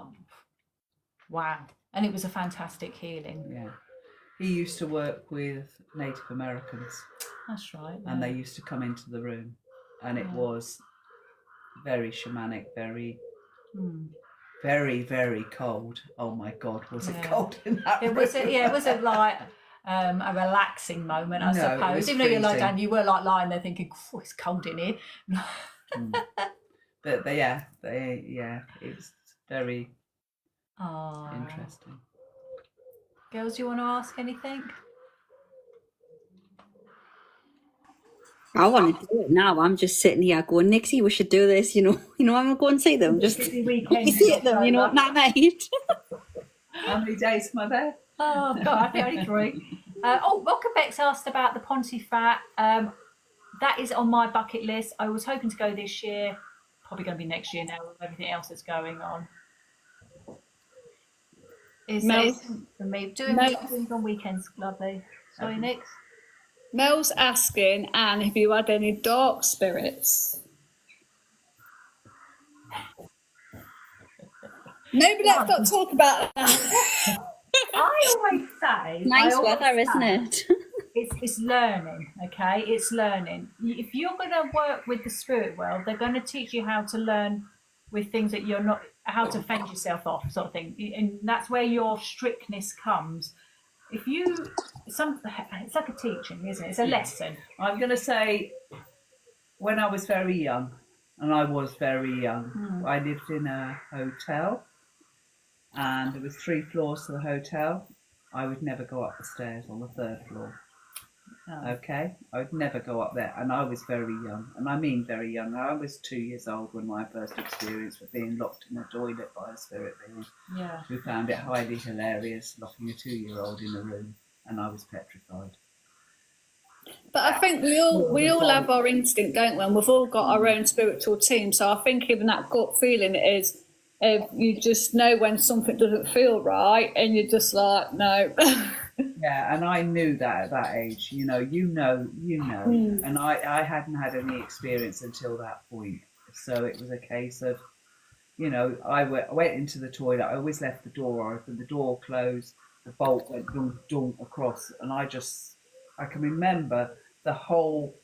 wow. And it was a fantastic healing. Yeah. He used to work with Native Americans. That's right. Yeah. And they used to come into the room. And it was very shamanic, very, very, very cold. Oh my God, was it cold in that room? It wasn't like a relaxing moment, I suppose. Even though you lie down, you were like lying there thinking, oh, it's cold in here. But it was very interesting. Girls, you want to ask anything? I want to do it now. I'm just sitting here going, Nixie, we should do this. I'm going to go and see them. Just Busy weekend. see them, not mate. How many days am I there? Oh God, only 3. Rockabeck's asked about the Pontefract. That is on my bucket list. I was hoping to go this year. Probably going to be next year now with everything else that's going on. Is for me doing things on weekends, lovely. Sorry, Nick. Mel's asking, Anne, have you had any dark spirits? Maybe let's not talk about that. I always say, Nice weather, isn't it? It's learning, okay? It's learning. If you're going to work with the spirit world, they're going to teach you how to learn with things that you're not, how to fend yourself off, sort of thing. And that's where your strictness comes. If you, it's like a teaching, isn't it? It's a lesson. I'm going to say, when I was very young, and I was very young, I lived in a hotel, and there was 3 floors to the hotel. I would never go up the stairs on the 3rd floor. Okay, I would never go up there, and I was very young, and I mean very young. I was 2 years old when my first experience with being locked in a toilet by a spirit being. Yeah. We found it highly hilarious, locking a 2-year-old in a room, and I was petrified. But I think we all have our instinct, don't we? And we've all got our own spiritual team. So I think even that gut feeling is, you just know when something doesn't feel right, and you're just like, no. Yeah, and I knew that at that age. You know, and I hadn't had any experience until that point. So it was a case of, I went into the toilet. I always left the door open. The door closed. The bolt went dunk, dunk across, and I can remember the whole.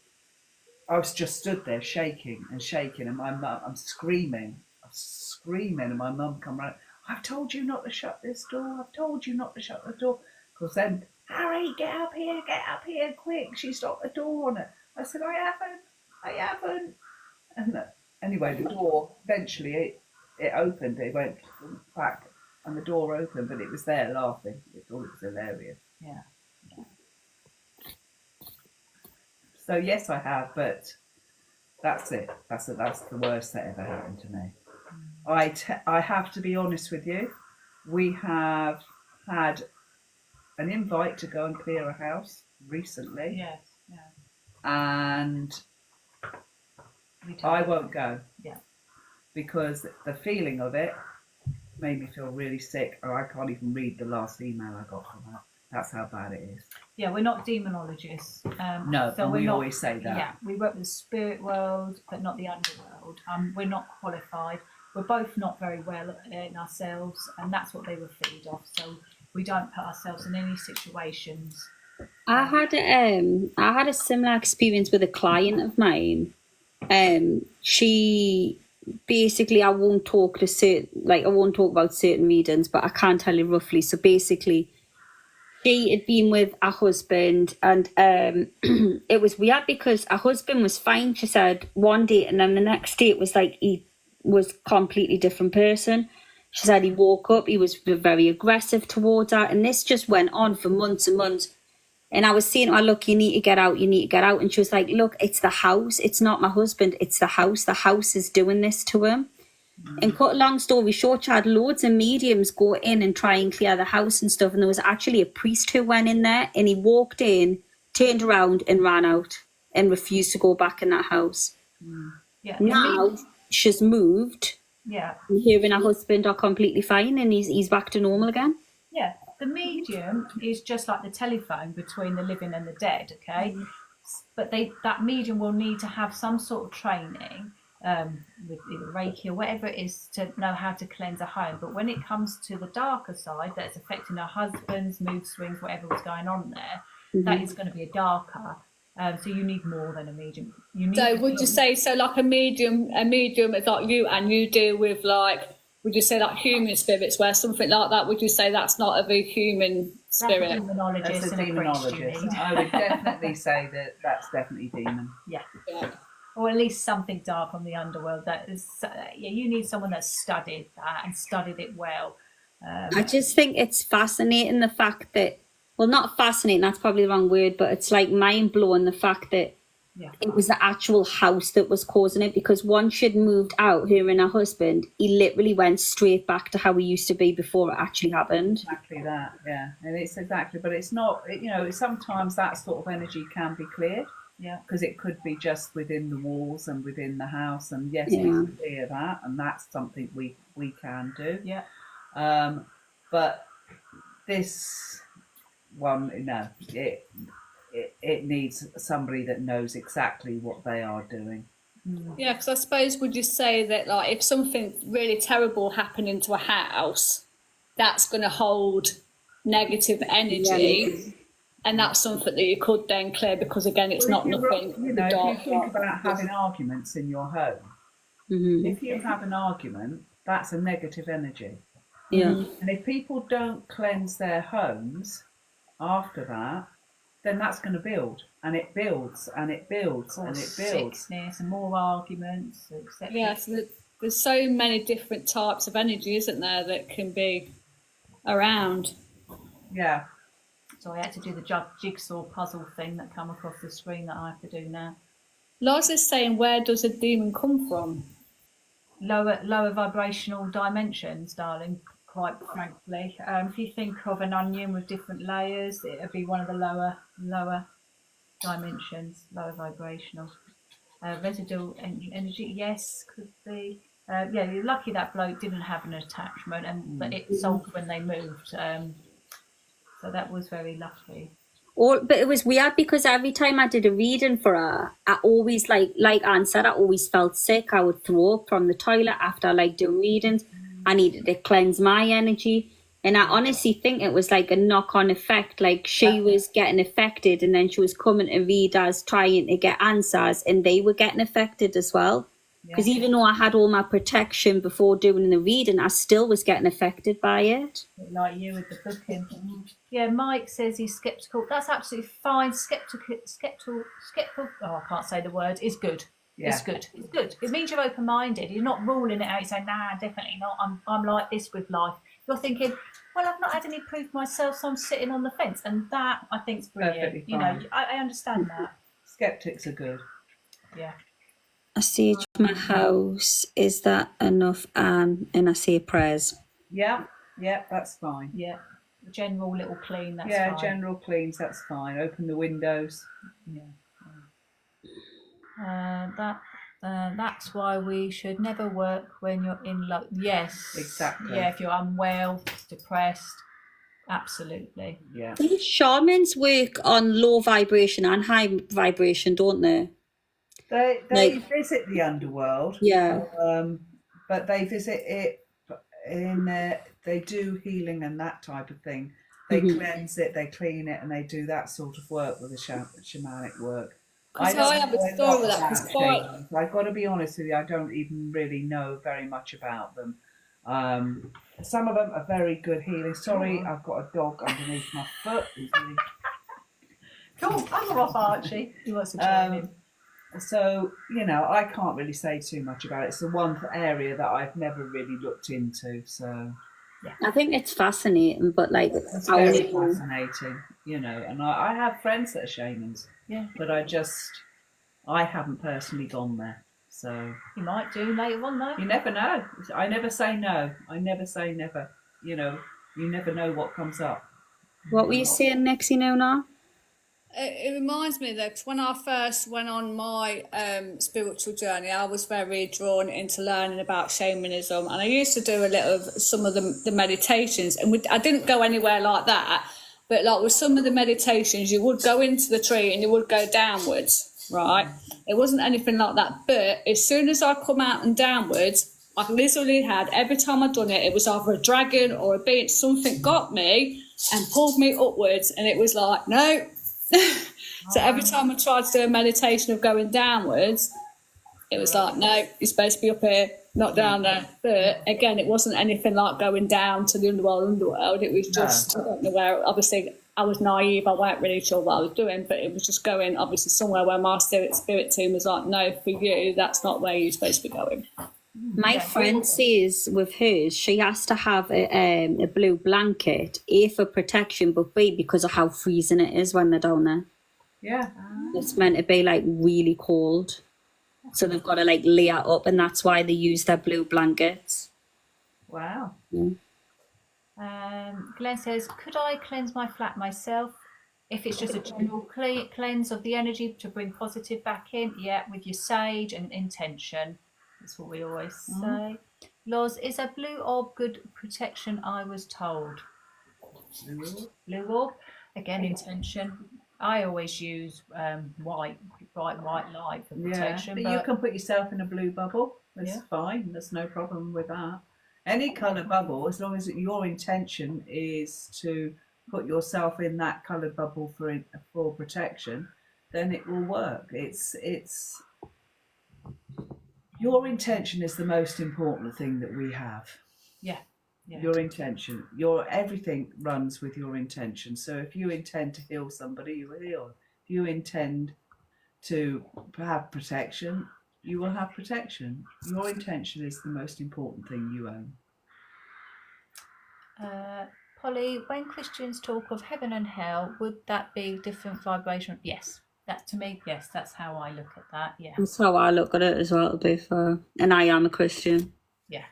I was just stood there shaking, and my mum, I'm screaming, and my mum come round. I've told you not to shut this door. I've told you not to shut the door. Because then, Harry, get up here, quick. She stopped the door on it. I said, I haven't. And anyway, the door, eventually, it opened. It went back, and the door opened, but it was there laughing. It thought it was hilarious. Yeah. So, yes, I have, but that's it. That's the worst that ever happened to me. I have to be honest with you. We have had an invite to go and clear a house recently. Yes. Yeah. And I won't go. Yeah. Because the feeling of it made me feel really sick, or I can't even read the last email I got from her. That's how bad it is. Yeah, we're not demonologists. No, so and we always say that. Yeah, we work with the spirit world, but not the underworld. We're not qualified. We're both not very well in ourselves, and that's what they were feed off. So we don't put ourselves in any situations. I had a similar experience with a client of mine. She basically, I won't talk about certain readings, but I can tell you roughly. So basically, she had been with a husband, and it was weird because her husband was fine, she said, one day, and then the next day it was like he was a completely different person. She said he woke up, he was very aggressive towards her, and this just went on for months and months. And I was saying to her, look, you need to get out. And she was like, look, it's the house. It's not my husband. It's the house. The house is doing this to him. And cut a long story short, she had loads of mediums go in and try and clear the house and stuff. And there was actually a priest who went in there, and he walked in, turned around and ran out and refused to go back in that house. Yeah. Now she's moved. Yeah. And her and her husband are completely fine, and he's back to normal again. Yeah. The medium is just like the telephone between the living and the dead, okay? But that medium will need to have some sort of training with either Reiki or whatever it is to know how to cleanse a home. But when it comes to the darker side that's affecting her husband's mood swings, whatever was going on there, that is going to be a darker. So you need more than a medium. Would you say, like a medium is like you, and you deal with like, would you say like human spirits, where something like that, would you say that's not a very human spirit? That's a demonologist. That's a demonologist. I would definitely say that's definitely demon. Yeah. or at least something dark on the underworld. That is, you need someone that's studied that and studied it well. I just think it's fascinating the fact that, well, not fascinating, that's probably the wrong word, but it's like mind blowing the fact that it was the actual house that was causing it, because once she'd moved out, her and her husband, he literally went straight back to how he used to be before it actually happened. Exactly that, yeah. And it's exactly, but it's not, sometimes that sort of energy can be cleared. Yeah. Because it could be just within the walls and within the house. And yes, we can clear that. And that's something we can do. Yeah. But this one, no, it needs somebody that knows exactly what they are doing. Yeah, because I suppose, would you say that, like, if something really terrible happened into a house, that's going to hold negative energy, and that's something that you could then clear, because again, it's not nothing. If you think about having arguments in your home, if you have an argument, that's a negative energy. Yeah. And if people don't cleanse their homes after that, then that's going to build, and it builds, and it builds, and it builds. Sickness and more arguments, etc. Yeah, so there's so many different types of energy, isn't there, that can be around. Yeah. So I had to do the jigsaw puzzle thing that come across the screen that I have to do now. Liza's saying, where does a demon come from? Lower vibrational dimensions, darling, quite frankly. If you think of an onion with different layers, it would be one of the lower dimensions, lower vibrational. Residual energy, yes, could be. Yeah, you're lucky that bloke didn't have an attachment, but it solved when they moved. So that was very lucky. But it was weird because every time I did a reading for her, I always, like Anne said, I always felt sick. I would throw up from the toilet after doing readings. I needed to cleanse my energy. And I honestly think it was like a knock-on effect. Like she was getting affected, and then she was coming to read us, trying to get answers, and they were getting affected as well. Because even though I had all my protection before doing the reading, I still was getting affected by it. Like you with the booking. Yeah, Mike says he's sceptical. That's absolutely fine. Skeptical. Oh, I can't say the word. Is good. Yeah. It's good. It's good. It means you're open-minded. You're not ruling it out. You say, nah, definitely not. I'm like this with life. You're thinking, well, I've not had any proof myself, so I'm sitting on the fence, and that I think is brilliant. You know, I understand that. Skeptics are good. Yeah. I sage my house. Is that enough, Anne? And I say prayers. Yeah, that's fine. Yeah. General little clean, that's fine. Yeah, general cleans, that's fine. Open the windows. Yeah. That's why we should never work when you're in love. Yes. Exactly. Yeah, if you're unwell, depressed, absolutely. Yeah. These shamans work on low vibration and high vibration, don't they? They visit the underworld. Yeah. But they visit it they do healing and that type of thing. They cleanse it, they clean it, and they do that sort of work with the shamanic work. I have a story with that. I've got to be honest with you, I don't even really know very much about them. Some of them are very good healing. Sorry, I've got a dog underneath my foot. Cool, I'm off, Archie. He wants to join in. So, I can't really say too much about it. It's the one area that I've never really looked into. So, yeah. I think it's fascinating, but it's very fascinating, and I have friends that are shamans. Yeah. But I haven't personally gone there. So you might do later on, though. You never know. I never say no. I never say never. You never know what comes up. What were you saying, Nixie, now? It reminds me that when I first went on my spiritual journey, I was very drawn into learning about shamanism, and I used to do a little of some of the meditations, and I didn't go anywhere like that, but like with some of the meditations, you would go into the tree and you would go downwards, right? It wasn't anything like that, but as soon as I come out and downwards, I literally had, every time I'd done it, it was either a dragon or a being, something got me and pulled me upwards, and it was like, no. So every time I tried to do a meditation of going downwards, it was like, no, you're supposed to be up here, not down there. But again, it wasn't anything like going down to the underworld. It was just, I don't know where, obviously I was naive. I weren't really sure what I was doing, but it was just going obviously somewhere where my spirit team was like, no, for you, that's not where you're supposed to be going. My friend says with hers, she has to have a blue blanket, A, for protection, but B, because of how freezing it is when they're down there. Yeah. It's meant to be like really cold. So they've got to like layer up, and that's why they use their blue blankets. Wow. Glenn says, could I cleanse my flat myself? If it's just a general cleanse of the energy to bring positive back in, yeah, with your sage and intention. That's what we always say. Loz, is a blue orb good protection, I was told? Blue orb? Again, intention. I always use bright white light for protection. But you can put yourself in a blue bubble. That's fine. There's no problem with that. Any colour bubble, as long as your intention is to put yourself in that coloured bubble for protection, then it will work. It's your intention is the most important thing that we have. Yeah. Your intention. Everything runs with your intention. So if you intend to heal somebody, you will heal. If you intend to have protection, you will have protection. Your intention is the most important thing you own. Polly, when Christians talk of heaven and hell, would that be different vibration? Yes. That to me, yes, that's how I look at that. Yeah. That's how I look at it as well, to be fair. And I am a Christian. Yeah.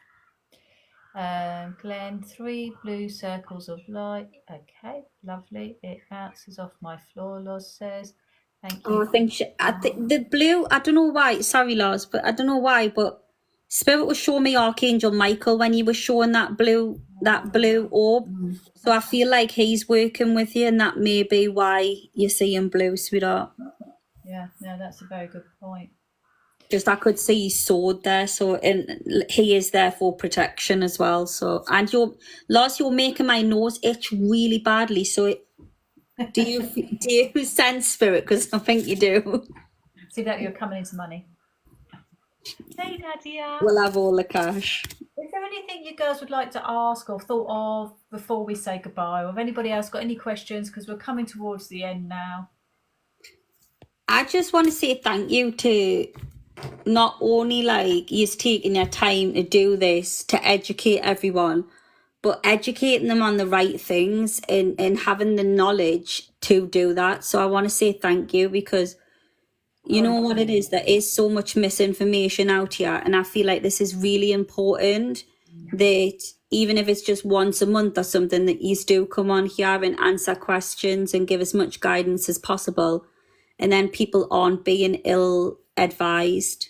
Glenn, 3 blue circles of light. Okay, lovely. It bounces off my floor, Loz says. Thank you. Oh, I think the blue, I don't know why, sorry Lars, but I don't know why, but Spirit was showing me Archangel Michael when you were showing that blue orb. So I feel like he's working with you, and that may be why you're seeing blue, sweetheart. Yeah, no, that's a very good point. Just I could see his sword there, so and he is there for protection as well. So, and you're making my nose itch really badly. So, do you sense Spirit? Because I think you do. See that you're coming into money. Hey, Nadia. We'll have all the cash. Is there anything you girls would like to ask or thought of before we say goodbye? Or have anybody else got any questions? Because we're coming towards the end now. I just want to say thank you to not only like you're taking your time to do this to educate everyone, but educating them on the right things and having the knowledge to do that. So I want to say thank you, because you know what it is, there is so much misinformation out here, and I feel like this is really important that even if it's just once a month or something, that you do come on here and answer questions and give as much guidance as possible, and then people aren't being ill advised.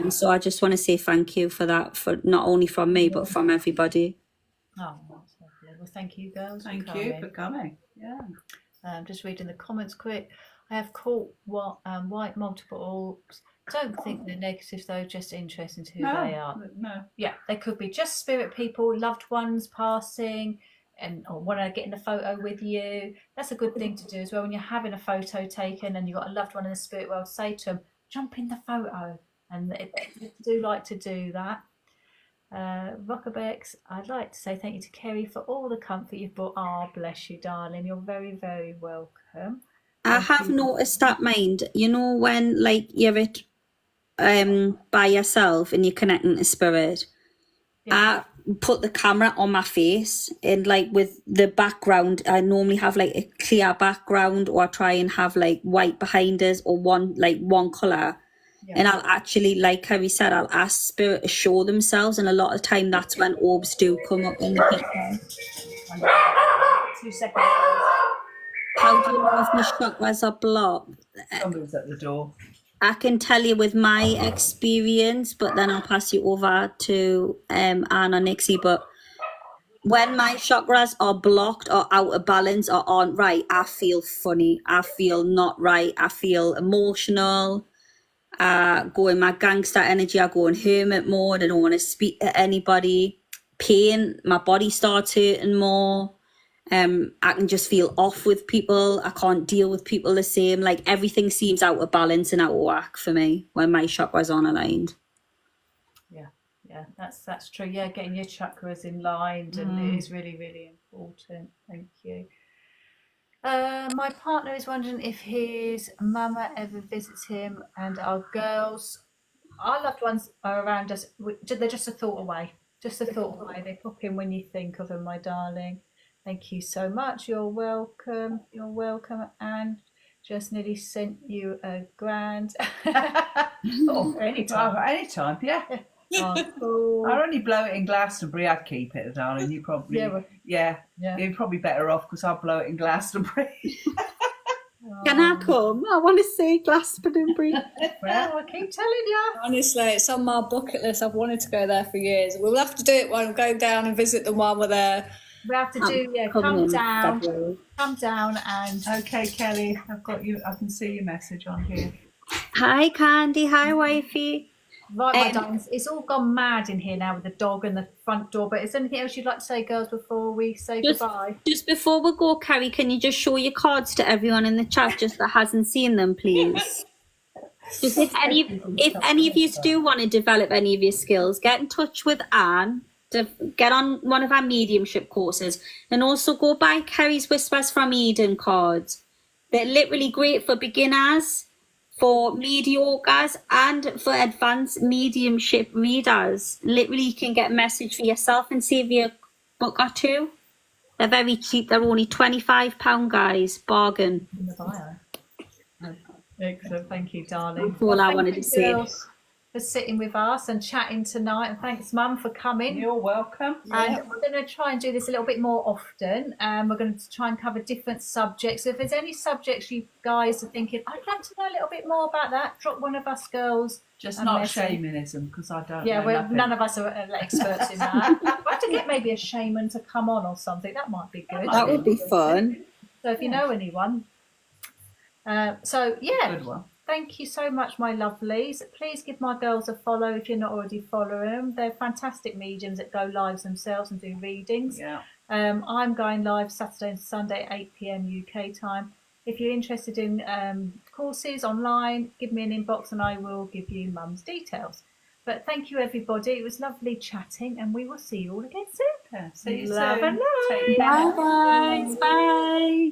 So I just want to say thank you for that, for not only from me but from everybody. Oh, that's lovely. Well, thank you, girls. Thank you for coming. Yeah. Just reading the comments quick. I have caught white multiple orbs. Don't think they're negative though, just interesting to who they are. No. Yeah, they could be just spirit people, loved ones passing, or want to get in a photo with you. That's a good thing to do as well. When you're having a photo taken and you've got a loved one in the spirit world, say to them, jump in the photo. And they do like to do that. Rockabex, I'd like to say thank you to Kerry for all the comfort you've brought. Oh, bless you, darling. You're very, very welcome. I have noticed that, mind. You know when like you're by yourself and you're connecting to spirit, I put the camera on my face, and like with the background I normally have like a clear background, or I try and have like white behind us, or one colour. And I'll actually, like Harry said, I'll ask spirit to show themselves, and a lot of time that's when orbs do come up in the picture. 2 seconds. How do you know if my chakras are blocked? Somebody's at the door. I can tell you with my experience, but then I'll pass you over to Anna Nixie. But when my chakras are blocked or out of balance or aren't right, I feel funny. I feel not right. I feel emotional. I go in my gangster energy. I go in hermit mode. I don't want to speak to anybody. Pain. My body starts hurting more. I can just feel off with people. I can't deal with people the same. Like everything seems out of balance and out of whack for me when my chakras aren't aligned. Yeah, that's true. Yeah, getting your chakras in line and it is really, really important. Thank you. My partner is wondering if his mama ever visits him, and our loved ones are around us. They're just a thought away. Just a thought away. They pop in when you think of them, my darling. Thank you so much. You're welcome. You're welcome. And just nearly sent you a grand. Oh, Anytime. Anytime, yeah. Oh, cool. I only blow it in Glastonbury. I'd keep it, darling. You probably, Yeah. You're probably better off because I'll blow it in Glastonbury. Can I come? I want to see Glastonbury. Well, I keep telling you. Honestly, it's on my bucket list. I've wanted to go there for years. We'll have to do it when we go down and visit them while we're there. We have to do, come down and... Okay, Kelly, I've got you. I can see your message on here. Hi, Candy. Hi, wifey. Right, my darlings, it's all gone mad in here now with the dog and the front door. But is there anything else you'd like to say, girls, before we say goodbye? Just before we go, Carrie, can you just show your cards to everyone in the chat just that hasn't seen them, please? Just if any of you do want to develop any of your skills, get in touch with Anne to get on one of our mediumship courses, and also go buy Kerry's Whispers from Eden cards. They're literally great for beginners, for mediocres, and for advanced mediumship readers. Literally, you can get a message for yourself and save you a book or two. They're very cheap. They're only £25, guys. Bargain. In the bio. Excellent. Thank you, darling. That's all I wanted to say. For sitting with us and chatting tonight, and thanks, Mum, for coming. You're welcome. And we're going to try and do this a little bit more often. We're going to try and cover different subjects. So if there's any subjects you guys are thinking, I'd love to know a little bit more about that, drop one of us girls. Just not shamanism, because I don't. Yeah, know none of us are experts in that. I'd have to get maybe a shaman to come on or something. That might be good. That would be fun. So if you know anyone. Good one. Thank you so much, my lovelies. Please give my girls a follow if you're not already following them. They're fantastic mediums that go lives themselves and do readings. Yeah. I'm going live Saturday and Sunday, 8 p.m. UK time. If you're interested in courses online, give me an inbox and I will give you Mum's details. But thank you, everybody. It was lovely chatting, and we will see you all again soon. See you Love soon. and light. Take care. Bye, guys. Bye.